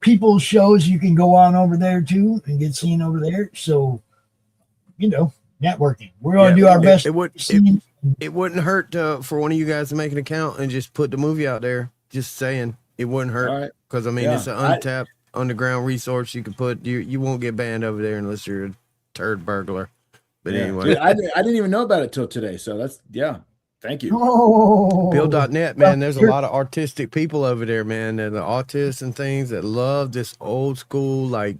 people's shows you can go on over there too and get seen over there. So, you know, networking. We're going to do our best. It wouldn't hurt for one of you guys to make an account and just put the movie out there. Just saying, it wouldn't hurt because I mean it's an untapped underground resource. You can put you won't get banned over there unless you're a turd burglar. But anyway, dude, I didn't even know about it till today. So that's thank you. Bill.net, man. There's a lot of artistic people over there, man. And the autists and things that love this old school, like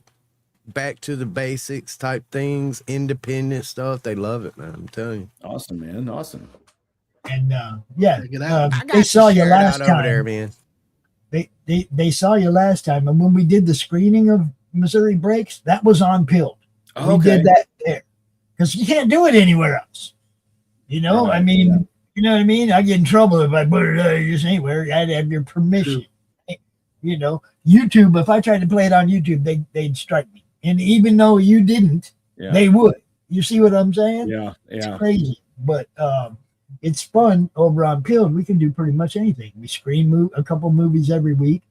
back to the basics type things, independent stuff. They love it, man. I'm telling you. Awesome, man. Awesome. And they saw you last time. Over there, man. They saw you last time, and when we did the screening of Missouri Breaks, that was on Pilled. We did that there because you can't do it anywhere else. You know, I mean, you know what I mean? I get in trouble if I put it just anywhere. I had to have your permission. You know, YouTube, if I tried to play it on YouTube, they'd strike me. And even though you didn't, they would. You see what I'm saying? Yeah. It's crazy. But it's fun over on Pilled. We can do pretty much anything. We screen a couple movies every week.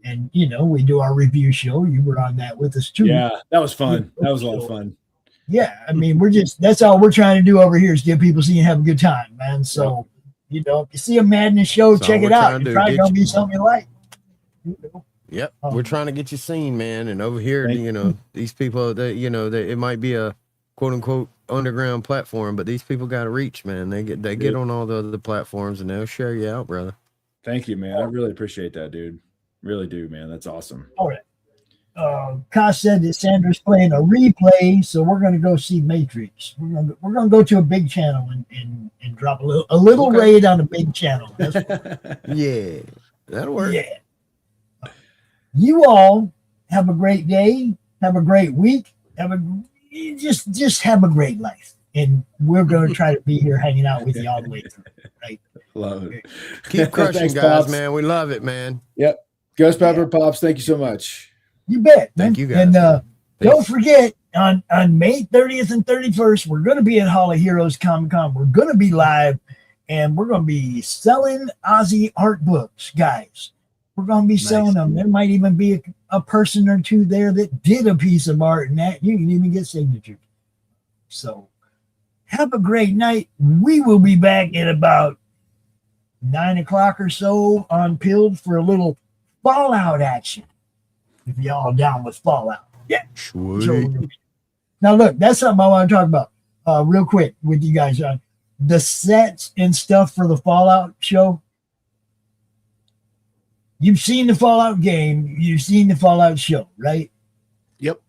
And, you know, we do our review show. You were on that with us, too. Yeah, that was fun. That was a lot of fun. Yeah, I mean, that's all we're trying to do over here is get people see and have a good time, man. So, you know, if you see a madness show, check it out. It's probably going to be something you like. Yep. We're trying to get you seen, man. And over here, you know, these people that, you know, it might be a quote unquote underground platform, but these people got to reach, man. They get on all the other platforms and they'll share you out, brother. Thank you, man. I really appreciate that, dude. Really do, man. That's awesome. All right. Kosh said that Sandra's playing a replay, so we're going to go see Matrix. We're going to go to a big channel and drop a little raid on a big channel. Yeah, that'll work. Yeah. You all have a great day. Have a great week. Just have a great life. And we're going to try to be here hanging out with you all the way through. Right? Love it. Keep crushing, Thanks, guys, Pops. Man. We love it, man. Yep. Ghost Pepper Pops, thank you so much. You bet. Man. Thank you, guys. And don't forget, on May 30th and 31st, we're going to be at Hall of Heroes Comic-Con. We're going to be live, and we're going to be selling Ozzy art books, guys. We're going to be selling them. There might even be a person or two there that did a piece of art, and that you can even get signatures. So have a great night. We will be back at about 9 o'clock or so on Pilled for a little Fallout action. If y'all down with Fallout. Yeah. Sweet. So, now look, that's something I want to talk about real quick with you guys on the sets and stuff for the Fallout show. You've seen the Fallout game, you've seen the Fallout show, right? Yep.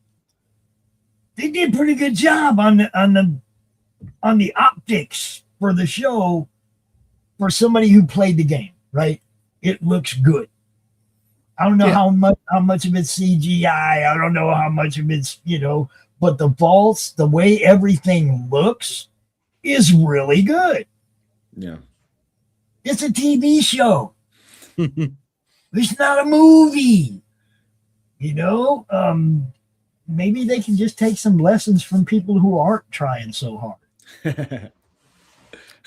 They did a pretty good job on the optics for the show for somebody who played the game, right? It looks good. I don't know how much of it's CGI. I don't know how much of it's, but the vaults, the way everything looks is really good. Yeah. It's a TV show. It's not a movie. Maybe they can just take some lessons from people who aren't trying so hard.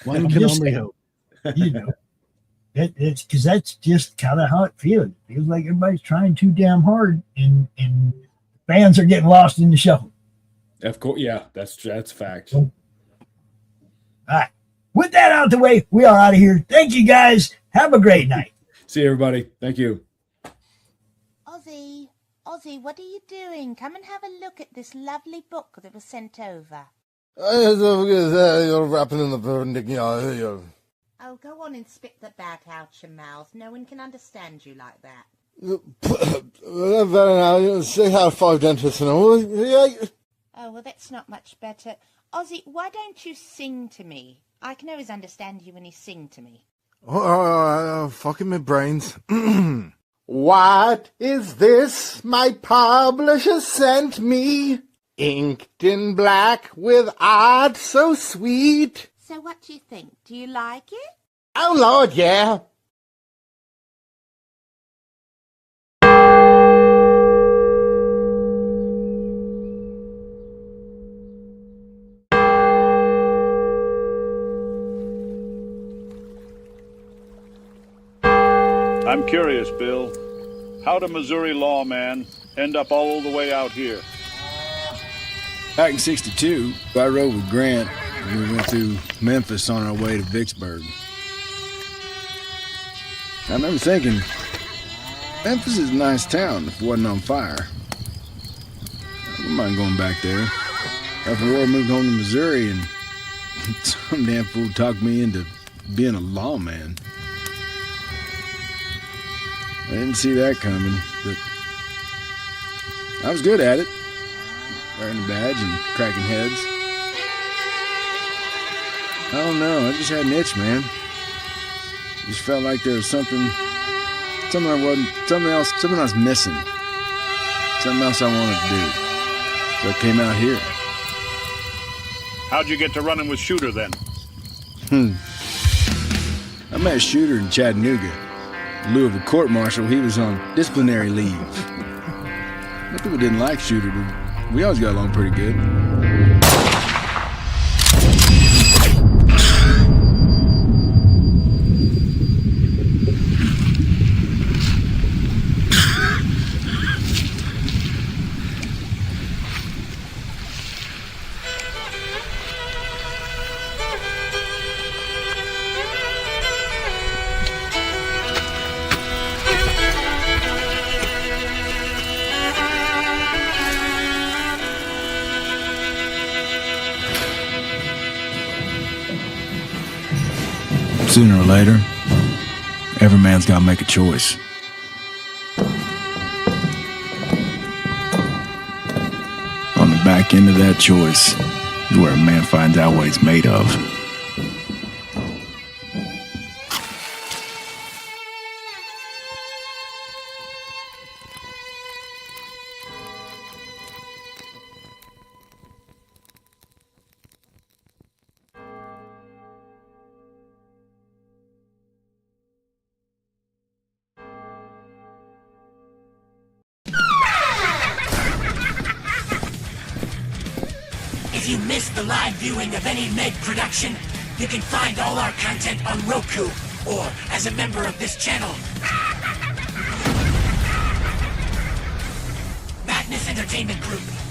One can only hope. It's because that's just kind of how it feels. It feels like everybody's trying too damn hard, and fans are getting lost in the shuffle. Of course, yeah, that's fact. All right. With that out the way, we are out of here. Thank you guys. Have a great night. See you, everybody. Thank you. Ozzy, what are you doing? Come and have a look at this lovely book that was sent over. You're wrapping in the perpendicular. Oh, go on and spit the bat out your mouth. No one can understand you like that. Very nice. Say how 5 dentists and all. Oh, well, that's not much better. Ozzy, why don't you sing to me? I can always understand you when you sing to me. Fucking my brains. What is this my publisher sent me? Inked in black with art so sweet. So what do you think? Do you like it? Oh, Lord, yeah. I'm curious, Bill. How'd a Missouri lawman end up all the way out here? Back in '62, I rode with Grant, and we went through Memphis on our way to Vicksburg. I remember thinking, Memphis is a nice town if it wasn't on fire. I wouldn't mind going back there. After Roy moved home to Missouri, and some damn fool talked me into being a lawman. I didn't see that coming, but I was good at it. Wearing a badge and cracking heads. I don't know, I just had an itch, man. Just felt like there was something I was missing. Something else I wanted to do. So I came out here. How'd you get to running with Shooter then? I met Shooter in Chattanooga. In lieu of a court-martial, he was on disciplinary leave. Most people didn't like Shooter, but we always got along pretty good. Sooner or later, every man's got to make a choice. On the back end of that choice is where a man finds out what he's made of. If you missed the live viewing of any Meg production, you can find all our content on Roku or as a member of this channel. Fitness Entertainment Group.